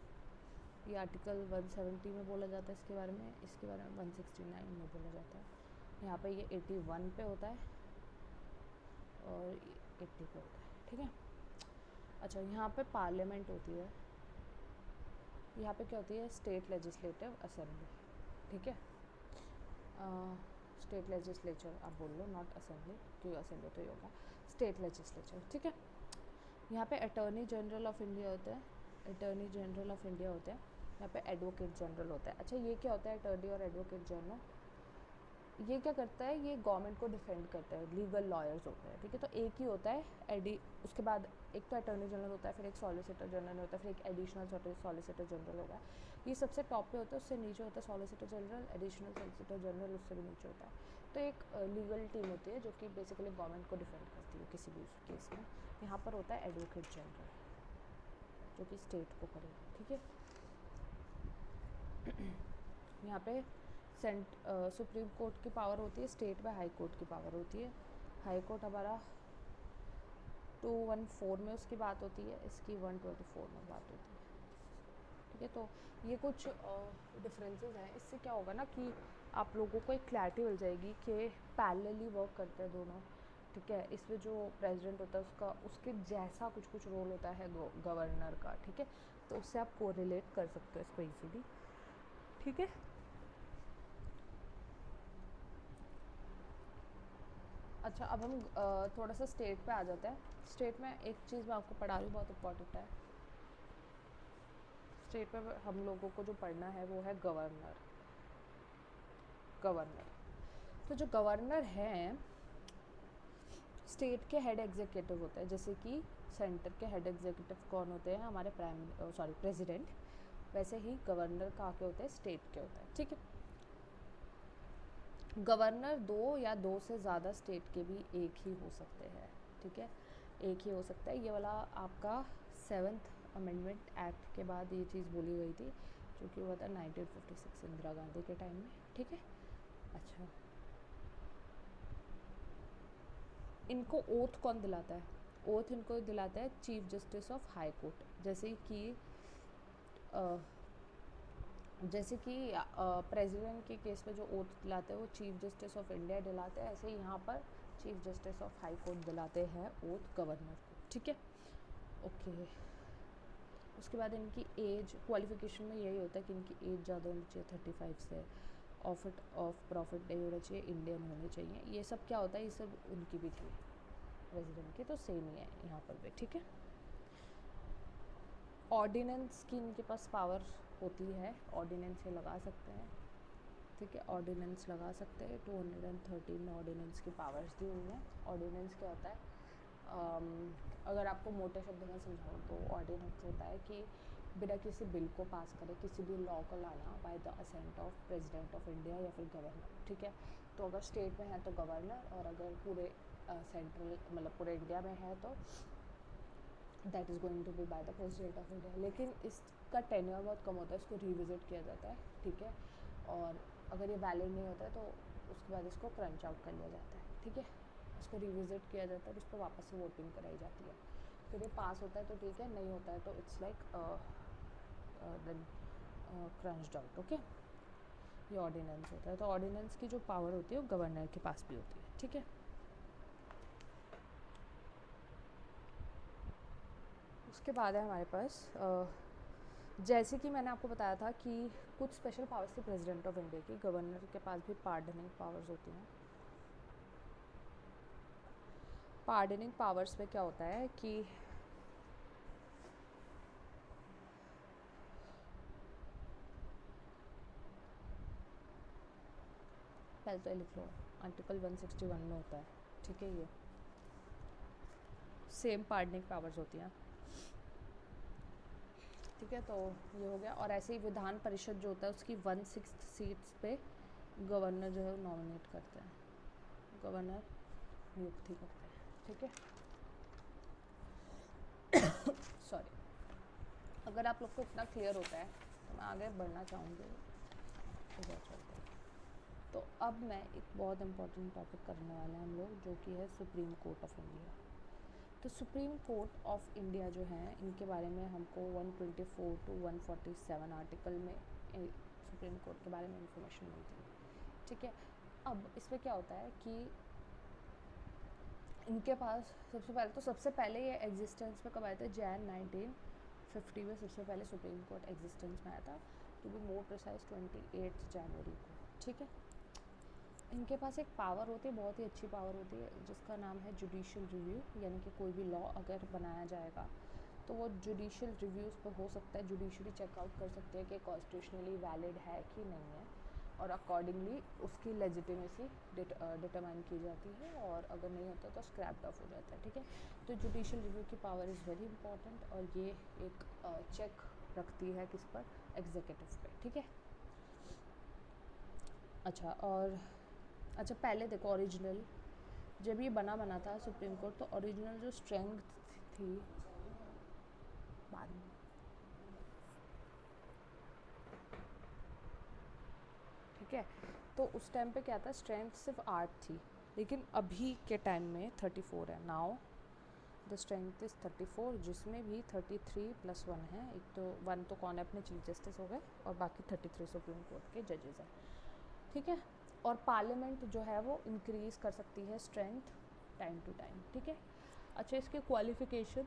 ये आर्टिकल 170 में बोला जाता है इसके बारे में, इसके बारे में 169 में बोला जाता है। यहाँ पे ये 81 पे होता है, और 80 पे होता है, ठीक है। अच्छा, यहाँ पे पार्लियामेंट होती है, यहाँ पे क्या होती है, स्टेट लेजिस्लेटिव असेंबली, ठीक है। स्टेट लेजिस्लेचर आप बोल लो, नॉट असेंबली, क्योंकि असेंबली तो ही होगा, स्टेट लेजिस्लेचर, ठीक है। यहाँ पे अटॉर्नी जनरल ऑफ इंडिया होता है, अटॉर्नी जनरल ऑफ इंडिया होते हैं। यहाँ पे एडवोकेट जनरल होता है। अच्छा, ये क्या होता है अटॉर्नी और एडवोकेट जनरल, ये क्या करता है, ये गवर्नमेंट को डिफेंड करता है, लीगल लॉयर्स होते हैं, ठीक है। तो एक ही होता है एडी, उसके बाद एक तो अटॉर्नी जनरल होता है, फिर एक सॉलिसिटर जनरल होता है, फिर एक एडिशनल सॉलिसिटर जनरल होगा। ये सबसे टॉप पे होता है, उससे नीचे होता है solicitor general, additional solicitor general उससे भी नीचे होता है। तो एक लीगल टीम होती है जो कि बेसिकली गवर्नमेंट को डिफेंड करती है किसी भी केस में। यहाँ पर होता है एडवोकेट जनरल जो कि स्टेट को करेगा, ठीक है। यहाँ पे सुप्रीम कोर्ट की पावर होती है, स्टेट में हाई कोर्ट की पावर होती है। हाई कोर्ट हमारा 214 में उसकी बात होती है, इसकी 124 में बात होती है, ठीक है। तो ये कुछ डिफरेंसेस हैं। इससे क्या होगा ना कि आप लोगों को एक क्लैरिटी मिल जाएगी कि पैरेलली वर्क करते हैं दोनों, ठीक है। इसमें जो प्रेसिडेंट होता है उसका, उसके जैसा कुछ कुछ रोल होता है गवर्नर का, ठीक है। तो उससे आप कोरिलेट कर सकते हो इसको इजीली, ठीक है। अच्छा, अब हम थोड़ा सा स्टेट पे आ जाते हैं। स्टेट में एक चीज़ मैं आपको पढ़ा रही हूँ, बहुत इंपॉर्टेंट है। स्टेट पे हम लोगों को जो पढ़ना है वो है गवर्नर। गवर्नर, तो जो गवर्नर हैं स्टेट के हेड एग्जीक्यूटिव होते हैं। जैसे कि सेंटर के हेड एग्जीक्यूटिव कौन होते हैं, हमारे प्रेसिडेंट। वैसे ही गवर्नर कहाँ के होते हैं, स्टेट के होते हैं, ठीक है। गवर्नर दो या दो से ज़्यादा स्टेट के भी एक ही हो सकते हैं, ठीक है। एक ही हो सकता है। ये वाला आपका 7th अमेंडमेंट एक्ट के बाद ये चीज़ बोली गई थी, जो कि हुआ था 1956 इंदिरा गांधी के टाइम में, ठीक है। अच्छा, इनको ओथ कौन दिलाता है, ओथ इनको दिलाता है chief justice of high court. जैसे कि प्रेसिडेंट के केस में जो ओथ दिलाते हैं वो चीफ जस्टिस ऑफ इंडिया दिलाते हैं, ऐसे यहाँ पर chief justice of high court दिलाते हैं ओथ गवर्नर को, ठीक है। ओके, उसके बाद इनकी एज, क्वालिफिकेशन में यही होता है कि इनकी एज ज़्यादा होनी चाहिए 35 से, ऑफ प्रॉफिट नहीं होना चाहिए, इंडियन होने चाहिए। ये सब क्या होता है, ये सब उनकी भी थी प्रेसिडेंट की, तो सेम ही है यहाँ पर भी, ठीक है। ऑर्डिनेंस की इनके पास पावर होती है, ऑर्डिनेंस ये लगा सकते हैं, ठीक है। ऑर्डिनेंस लगा सकते हैं, 213 ऑर्डिनेंस की पावर्स दी हुई हैं। ऑर्डिनेंस क्या होता है, अगर आपको मोटे शब्दों में समझाऊँ तो ऑर्डिनेंस होता है कि बिना किसी बिल को पास करे किसी भी लॉ को लाना by the assent of president of India या फिर गवर्नर, ठीक है। तो अगर स्टेट में है तो गवर्नर, और अगर पूरे सेंट्रल मतलब पूरे इंडिया में है तो that is going to be by the president of India. लेकिन इसका टेन्योर बहुत कम होता है, इसको रिविजिट किया जाता है, ठीक है। और अगर ये वैलिड नहीं होता है तो उसके बाद इसको क्रंच आउट कर लिया जाता है, ठीक है। इसको रिविजिट किया जाता है और इस पर वापस से वोटिंग कराई जाती है। फिर ये पास होता है तो ठीक है, नहीं होता है तो it's like then crunched out, okay. ये ऑर्डिनेंस होता है। तो ऑर्डिनेंस की जो पावर होती है वो गवर्नर के पास भी होती है, ठीक है। उसके बाद है हमारे पास जैसे कि मैंने आपको बताया था कि कुछ स्पेशल पावर्स थी प्रेसिडेंट ऑफ इंडिया की, गवर्नर के पास भी पार्डनिंग पावर्स होती हैं। पार्डनिंग पावर्स में क्या होता है कि पहले तो लिख लो, आर्टिकल 161 में होता है, ठीक है। ये सेम पार्डनिंग पावर्स होती हैं, ठीक है। तो ये हो गया। और ऐसे ही विधान परिषद जो होता है उसकी 1/6 सीट्स पे गवर्नर जो है नॉमिनेट करते हैं, गवर्नर नियुक्ति करते हैं, ठीक है। सॉरी, अगर आप लोग को इतना क्लियर होता है तो मैं आगे बढ़ना चाहूँगी, इधर चलते हैं। तो अब मैं एक बहुत इंपॉर्टेंट टॉपिक करने वाले हैं हम लोग, जो कि है सुप्रीम कोर्ट ऑफ इंडिया। तो सुप्रीम कोर्ट ऑफ इंडिया जो है, इनके बारे में हमको 124 to 147 आर्टिकल में सुप्रीम कोर्ट के बारे में इंफॉर्मेशन मिलती है, ठीक है। अब इसमें क्या होता है कि इनके पास सबसे पहले ये एग्जिस्टेंस में कब आए थे, जैन 1950 में सबसे पहले सुप्रीम कोर्ट एग्जिस्टेंस में आया था, टू बी मोर प्रिसाइज 28 जनवरी को, ठीक है। इनके पास एक पावर होती है, बहुत ही अच्छी पावर होती है, जिसका नाम है जुडिशियल रिव्यू, यानी कि कोई भी लॉ अगर बनाया जाएगा तो वो जुडिशियल रिव्यूज़ पर हो सकता है, जुडिशरी चेकआउट कर सकते हैं कि कॉन्स्टिट्यूशनली वैलिड है कि नहीं है, और अकॉर्डिंगली उसकी लेजिटिमेसी डिटरमाइन की जाती है, और अगर नहीं होता तो स्क्रैप्ड ऑफ हो जाता है, ठीक है। तो जुडिशियल रिव्यू की पावर इज़ वेरी इंपॉर्टेंट, और ये एक चेक रखती है किस पर, एग्जीक्यूटिव पे, ठीक है। अच्छा पहले देखो ओरिजिनल, जब ये बना था सुप्रीम कोर्ट, तो ओरिजिनल जो स्ट्रेंथ थी, बाद में, ठीक है, तो उस टाइम पे क्या था, स्ट्रेंथ सिर्फ 8 थी, लेकिन अभी के टाइम में 34 है। नाउ द स्ट्रेंथ इज़ 34, जिसमें भी 33 + 1 है, एक तो 1 तो कौन है, अपने चीफ जस्टिस हो गए, और बाकी 33 सुप्रीम कोर्ट के जजेस हैं, ठीक है। और पार्लियामेंट जो है वो इंक्रीज़ कर सकती है स्ट्रेंथ टाइम टू टाइम, ठीक है। अच्छा, इसके क्वालिफिकेशंस,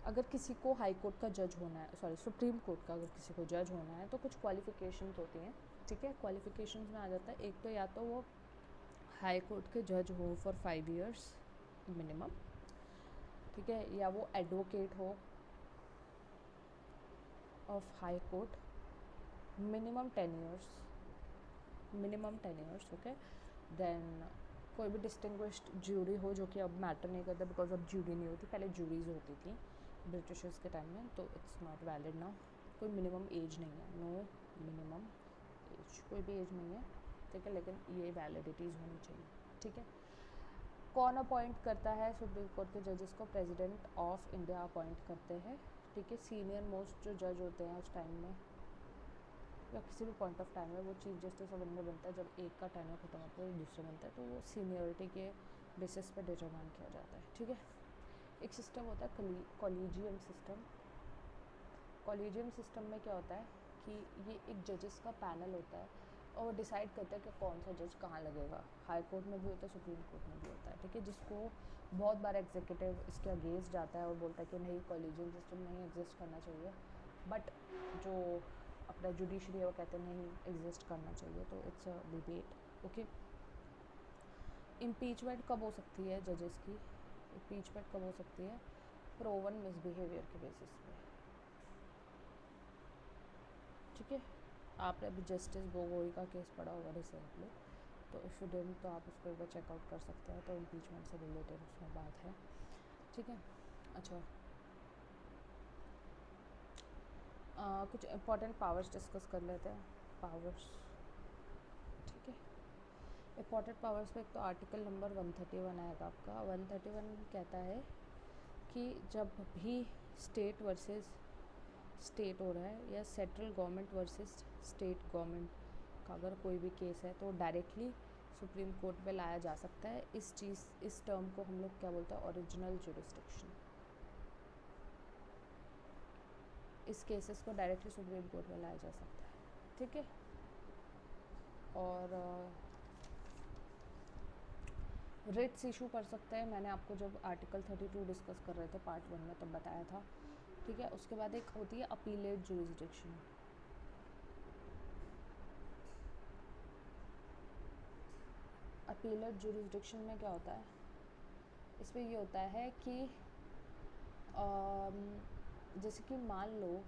अगर किसी को हाई कोर्ट का जज होना है, सॉरी सुप्रीम कोर्ट का अगर किसी को जज होना है, तो कुछ क्वालिफिकेशंस होती हैं, ठीक है। क्वालिफिकेशंस में आ जाता है, एक तो या तो वो हाई कोर्ट के जज हो फॉर 5 इयर्स मिनिमम, ठीक है, या वो एडवोकेट हो of high court minimum 10 years, okay. Then कोई भी डिस्टिंग्विश्ड ज्यूरी हो, जो कि अब मैटर नहीं करता, बिकॉज अब ज्यूरी नहीं होती, पहले ज्यूरीज होती थी ब्रिटिशर्स के टाइम में, तो इट्स नॉट वैलिड नाउ। कोई मिनिमम एज नहीं है, नो मिनिमम एज, कोई भी एज नहीं है, ठीक है, लेकिन ये वैलिडिटीज़ होनी चाहिए, ठीक है। कौन अपॉइंट करता है सुप्रीम कोर्ट के जजेस को, प्रेसिडेंट ऑफ इंडिया अपॉइंट करते हैं, ठीक है। सीनियर मोस्ट जो जज होते हैं उस टाइम में, या किसी भी पॉइंट ऑफ टाइम में, वो चीफ जस्टिस ऑफ इंडिया बनता है, जब एक का टाइम खत्म होता है दूसरा बनता है, तो वो सीनियरिटी के बेसिस पे डिटरमाइन किया जाता है, ठीक है। एक सिस्टम होता है कॉलेजियम सिस्टम। कॉलेजियम सिस्टम में क्या होता है कि ये एक जजेस का पैनल होता है, और वो डिसाइड करता है कि कौन सा जज कहाँ लगेगा। हाई कोर्ट में भी होता है, सुप्रीम कोर्ट में भी होता है, ठीक है, जिसको बहुत बार एग्जीक्यूटिव इसके अगेंस्ट जाता है और बोलता है कि नहीं, कॉलेजियम सिस्टम नहीं एग्जिस्ट करना चाहिए, बट जो अपना जुडिशरी है वो कहते हैं नहीं, एग्जिस्ट करना चाहिए, तो it's a debate, okay. Impeachment कब हो सकती है जजेस की, इम्पीचमेंट कब हो सकती है, प्रोवन मिसबिहेवियर के बेसिस पे, ठीक है। आपने अभी जस्टिस गोगोई का केस पढ़ा होगा रिसेंटली, तो इफ़ यू डिडंट तो आप उसको एक बार चेकआउट कर सकते हैं, तो इम्पीचमेंट से रिलेटेड उसमें बात है, ठीक है। अच्छा, कुछ इंपॉर्टेंट पावर्स डिस्कस कर लेते हैं, पावर्स, ठीक है। इंपॉर्टेंट पावर्स में एक तो आर्टिकल नंबर 131 आएगा आपका। 131 कहता है कि जब भी स्टेट वर्सेस स्टेट हो रहा है, या central government versus state government का अगर कोई भी केस है, तो डायरेक्टली सुप्रीम कोर्ट में लाया जा सकता है। इस टर्म को हम लोग क्या बोलते हैं, ओरिजिनल जुरिस्डिक्शन। इस केसेस को डायरेक्टली सुप्रीम कोर्ट में लाया जा सकता है, ठीक है। और रिट्स इशू कर सकते हैं, मैंने आपको जब आर्टिकल 32 डिस्कस कर रहे थे पार्ट 1 में तब बताया था, ठीक है। उसके बाद एक होती है अपीलेट जुरिस्डिक्शन। अपीलेट जुरिस्डिक्शन में क्या होता है, इसमें ये होता है कि जैसे कि मान लो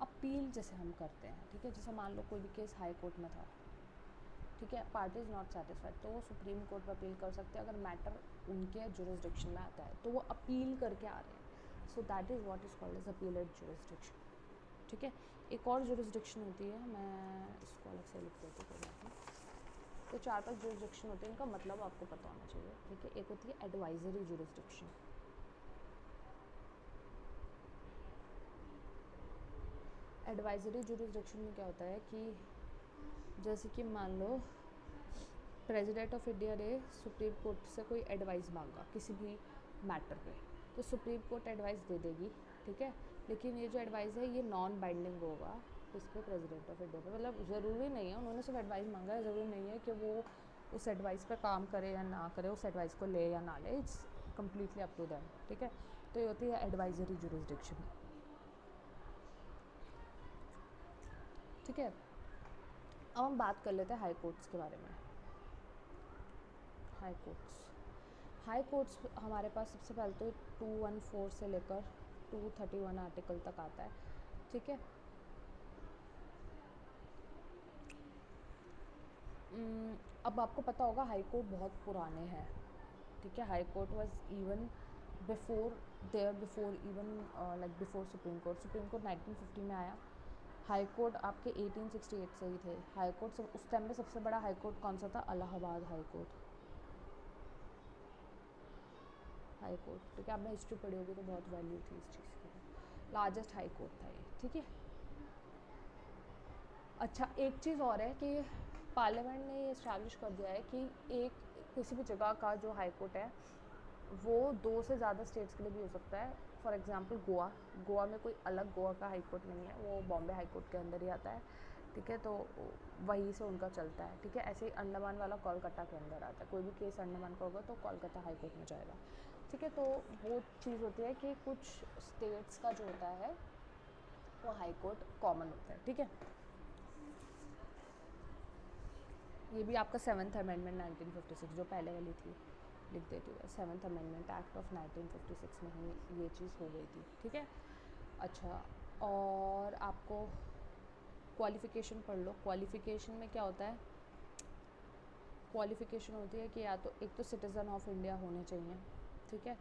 अपील जैसे हम करते हैं, ठीक है, जैसे मान लो कोई भी केस हाई कोर्ट में था, ठीक है, पार्टी इज़ नॉट सेटिस्फाइड, तो वो सुप्रीम कोर्ट में अपील कर सकते हैं, अगर मैटर उनके जुरिस्डिक्शन में आता है तो वो अपील करके आ रहे हैं, so that is what is called as appellate jurisdiction, ठीक है। एक और जुरिस्डिक्शन होती है, मैं इसको अलग से लिख देती हूँ, तो 4-5 जुरिस्डिक्शन होते हैं, इनका मतलब आपको पता होना चाहिए, ठीक है। एक होती है एडवाइजरी जुरिस्डिक्शन। एडवाइजरी जुरिस्डिक्शन में क्या होता है कि जैसे कि मान लो प्रेसिडेंट ऑफ इंडिया ने सुप्रीम कोर्ट से कोई एडवाइस मांगा किसी भी मैटर पे, तो सुप्रीम कोर्ट एडवाइस दे देगी, ठीक है, लेकिन ये जो एडवाइस है ये नॉन बाइंडिंग होगा, इस पे प्रेसिडेंट ऑफ इंडिया पे, मतलब ज़रूरी नहीं है, उन्होंने सिर्फ एडवाइस मांगा है, ज़रूरी नहीं है कि वो उस एडवाइस पे काम करे या ना करे, उस एडवाइस को ले या ना ले, it's completely up to them, ठीक है। तो ये होती है एडवाइजरी जुरिसडिक्शन, ठीक है। अब हम बात कर लेते हैं हाई कोर्ट्स के बारे में। हाई कोर्ट्स हमारे पास सबसे पहले तो 214 से लेकर 231 आर्टिकल तक आता है, ठीक है। अब आपको पता होगा हाई कोर्ट बहुत पुराने हैं, ठीक है। High court was even before even like before supreme court 1950 में आया। हाई कोर्ट आपके 1868 से ही थे। हाई कोर्ट सब उस टाइम में सबसे बड़ा हाई कोर्ट कौन सा था? इलाहाबाद हाई कोर्ट, ठीक है। आपने हिस्ट्री पढ़ी होगी तो बहुत वैल्यू थी इस चीज़ की, लार्जेस्ट हाई कोर्ट था ये, ठीक है। अच्छा, एक चीज़ और है कि पार्लियामेंट ने ये इस्टेब्लिश कर दिया है कि एक किसी भी जगह का जो हाई कोर्ट है वो 2 से ज़्यादा स्टेट्स के लिए भी हो सकता है। फॉर एग्जांपल गोवा में कोई अलग गोवा का हाई कोर्ट नहीं है, वो बॉम्बे हाई कोर्ट के अंदर ही आता है, ठीक है। तो वहीं से उनका चलता है, ठीक है। ऐसे ही अंडमान वाला कोलकाता के अंदर आता है, कोई भी केस अंडमान का होगा तो कोलकाता हाई कोर्ट में जाएगा, ठीक है। तो वो चीज़ होती है कि कुछ स्टेट्स का जो होता है वो हाई कोर्ट कॉमन होता है, ठीक है। ये भी आपका 7th अमेंडमेंट 1956 जो पहले वाली थी लिख देती हूँ, 7th अमेंडमेंट एक्ट ऑफ 1956 में ही ये चीज़ हो गई थी, ठीक है। अच्छा, और आपको क्वालिफ़िकेशन पढ़ लो। क्वालिफ़िकेशन में क्या होता है? क्वालिफ़िकेशन होती है कि या तो एक तो सिटीज़न ऑफ इंडिया होने चाहिए, ठीक है।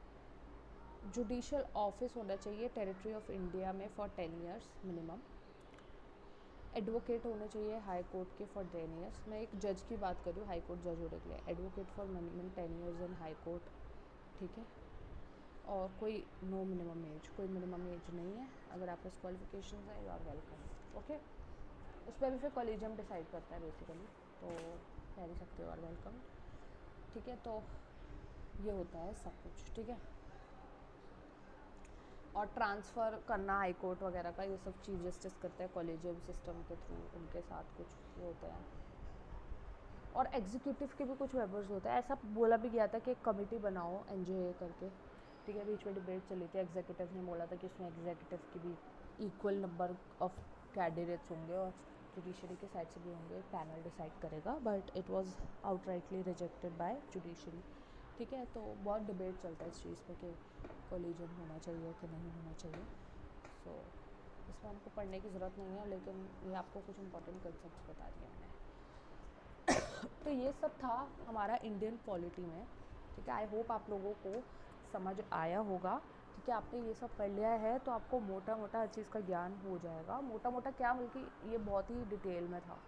जुडिशल ऑफिस होना चाहिए टेरिटरी ऑफ इंडिया में फॉर 10 ईयर्स मिनिमम। एडवोकेट होने चाहिए हाई कोर्ट के फॉर 10 ईयर्स। मैं एक जज की बात कर रही हूँ हाई कोर्ट जज होने के लिए। Advocate for minimum 10 years in high court, ठीक है। और कोई नो मिनिमम एज, कोई मिनिमम एज नहीं है। अगर आपके पास क्वालिफिकेशन है यू आर वेलकम, ओके। उस पर भी फिर कॉलेजियम डिसाइड करता है बेसिकली, तो कह नहीं सकते यू आर वेलकम, ठीक है। तो ये होता है सब कुछ, ठीक है। और ट्रांसफ़र करना हाई कोर्ट वगैरह का ये सब चीफ जस्टिस करते हैं कॉलेजियम सिस्टम के थ्रू, उनके साथ कुछ ये होते हैं। और एग्जीक्यूटिव के भी कुछ मेंबर्स होते हैं। ऐसा बोला भी गया था कि एक कमेटी बनाओ एनजेए करके, ठीक है। बीच में डिबेट चली थी, एग्जीक्यूटिव ने बोला था कि उसमें एग्जीक्यूटिव की भी इक्वल नंबर ऑफ कैंडिडेट्स होंगे और जुडिशरी के साइड से भी होंगे, पैनल डिसाइड करेगा, but it was outrightly rejected by judiciary, ठीक है। तो बहुत डिबेट चलता है इस चीज़ पे कि कोलिजन होना चाहिए कि नहीं होना चाहिए। सो इसमें हमको पढ़ने की ज़रूरत नहीं है, लेकिन ये आपको कुछ इंपॉर्टेंट कंसेप्ट बता दिए मैंने। तो ये सब था हमारा इंडियन पॉलिटी में, ठीक है। आई होप आप लोगों को समझ आया होगा, ठीक है। आपने ये सब पढ़ लिया है तो आपको मोटा मोटा हर चीज़ का ज्ञान हो जाएगा। मोटा मोटा क्या, बल्कि ये बहुत ही डिटेल में था,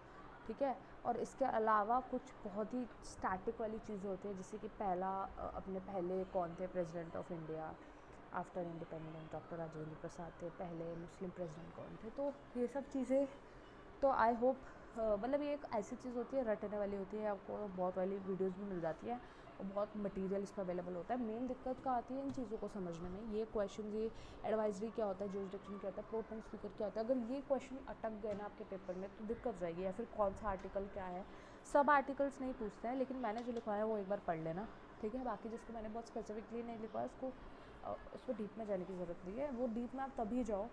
ठीक है। और इसके अलावा कुछ बहुत ही स्टैटिक वाली चीज़ें होती हैं, जैसे कि अपने पहले कौन थे president of India after independence, doctor Rajendra Prasad थे। पहले मुस्लिम प्रेसिडेंट कौन थे? तो ये सब चीज़ें, तो आई होप मतलब ये एक ऐसी चीज़ होती है रटने वाली होती है, आपको बहुत वाली वीडियोस भी मिल जाती है और बहुत मटेरियल इस पर अवेलेबल होता है। मेन दिक्कत क्या आती है इन चीज़ों को समझने में, ये क्वेश्चन, ये एडवाइजरी क्या होता है, जुरिसडिक्शन क्या होता है, प्रोटेम स्पीकर क्या होता है, अगर ये क्वेश्चन अटक गए ना आपके पेपर में तो दिक्कत हो जाएगी। या फिर कौन सा आर्टिकल क्या है, सब आर्टिकल्स नहीं पूछते हैं, लेकिन मैंने जो लिखवाया वो एक बार पढ़ लेना, ठीक है। बाकी जिसको मैंने बहुत स्पेसिफिकली नहीं लिखवाया उसको डीप में जाने की ज़रूरत नहीं है। वो डीप में आप तभी जाओ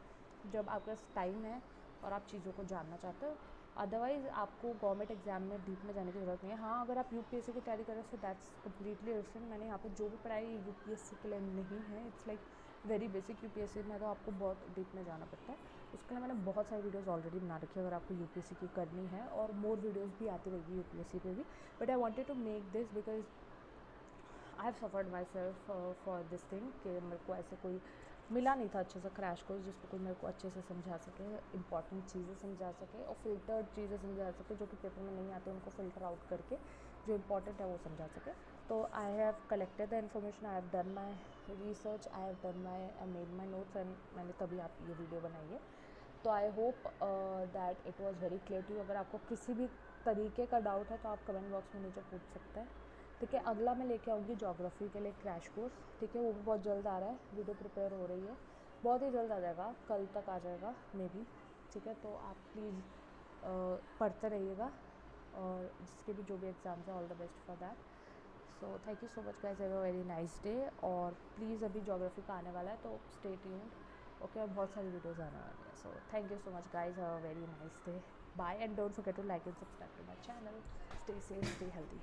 जब आपके पास टाइम है और आप चीज़ों को जानना चाहते हो। अदरवाइज़ आपको गवर्नमेंट एग्जाम में डीप में जाने की ज़रूरत नहीं है। हाँ, अगर आप यूपीएससी की तैयारी कर रहे हो सो दैट्स कम्प्लीटली डिफरेंट। मैंने यहाँ पे जो भी पढ़ाई यूपीएससी के लिए नहीं है, it's like very basic. UPSC में तो आपको बहुत डीप में जाना पड़ता है, उसके लिए मैंने बहुत सारी वीडियोस ऑलरेडी बना रखी है अगर आपको यूपीएससी की करनी है, और मोर वीडियोस भी आती रहेगी यूपीएससी पे भी। But I wanted to make this because I have suffered myself for this thing, कि मेरे को ऐसे कोई मिला नहीं था अच्छे से क्रैश कोर्स जिसको कोई मेरे को अच्छे से समझा सके, इंपॉर्टेंट चीज़ें समझा सके और फिल्टर्ड चीज़ें समझा सके जो कि पेपर में नहीं आते, उनको फ़िल्टर आउट करके जो इंपॉर्टेंट है वो समझा सके। तो I have collected the information, I have done my research, I have done my made my notes, and मैंने तभी आप ये वीडियो बनाई है। तो I hope that it was very clear to you. अगर आपको किसी भी तरीके का डाउट है तो आप कमेंट बॉक्स में नीचे पूछ सकते हैं, ठीक है। अगला मैं लेके आऊँगी ज्योग्राफी के लिए क्रैश कोर्स, ठीक है। वो भी बहुत जल्द आ रहा है, वीडियो प्रिपेयर हो रही है, बहुत ही जल्द आ जाएगा, कल तक आ जाएगा मे बी, ठीक है, तो आप प्लीज़ पढ़ते रहिएगा, और जिसके भी जो भी एग्ज़ाम्स हैं, all the best for that. So thank you so much guys, have a very nice day. और प्लीज़ अभी ज्योग्राफी का आने वाला है, तो स्टे ट्यून्ड, ओके, और बहुत सारी वीडियोज़ आने वाली हैं। So thank you so much guys, have a very nice day, bye, and don't forget to like and subscribe to my channel. Stay safe, stay healthy.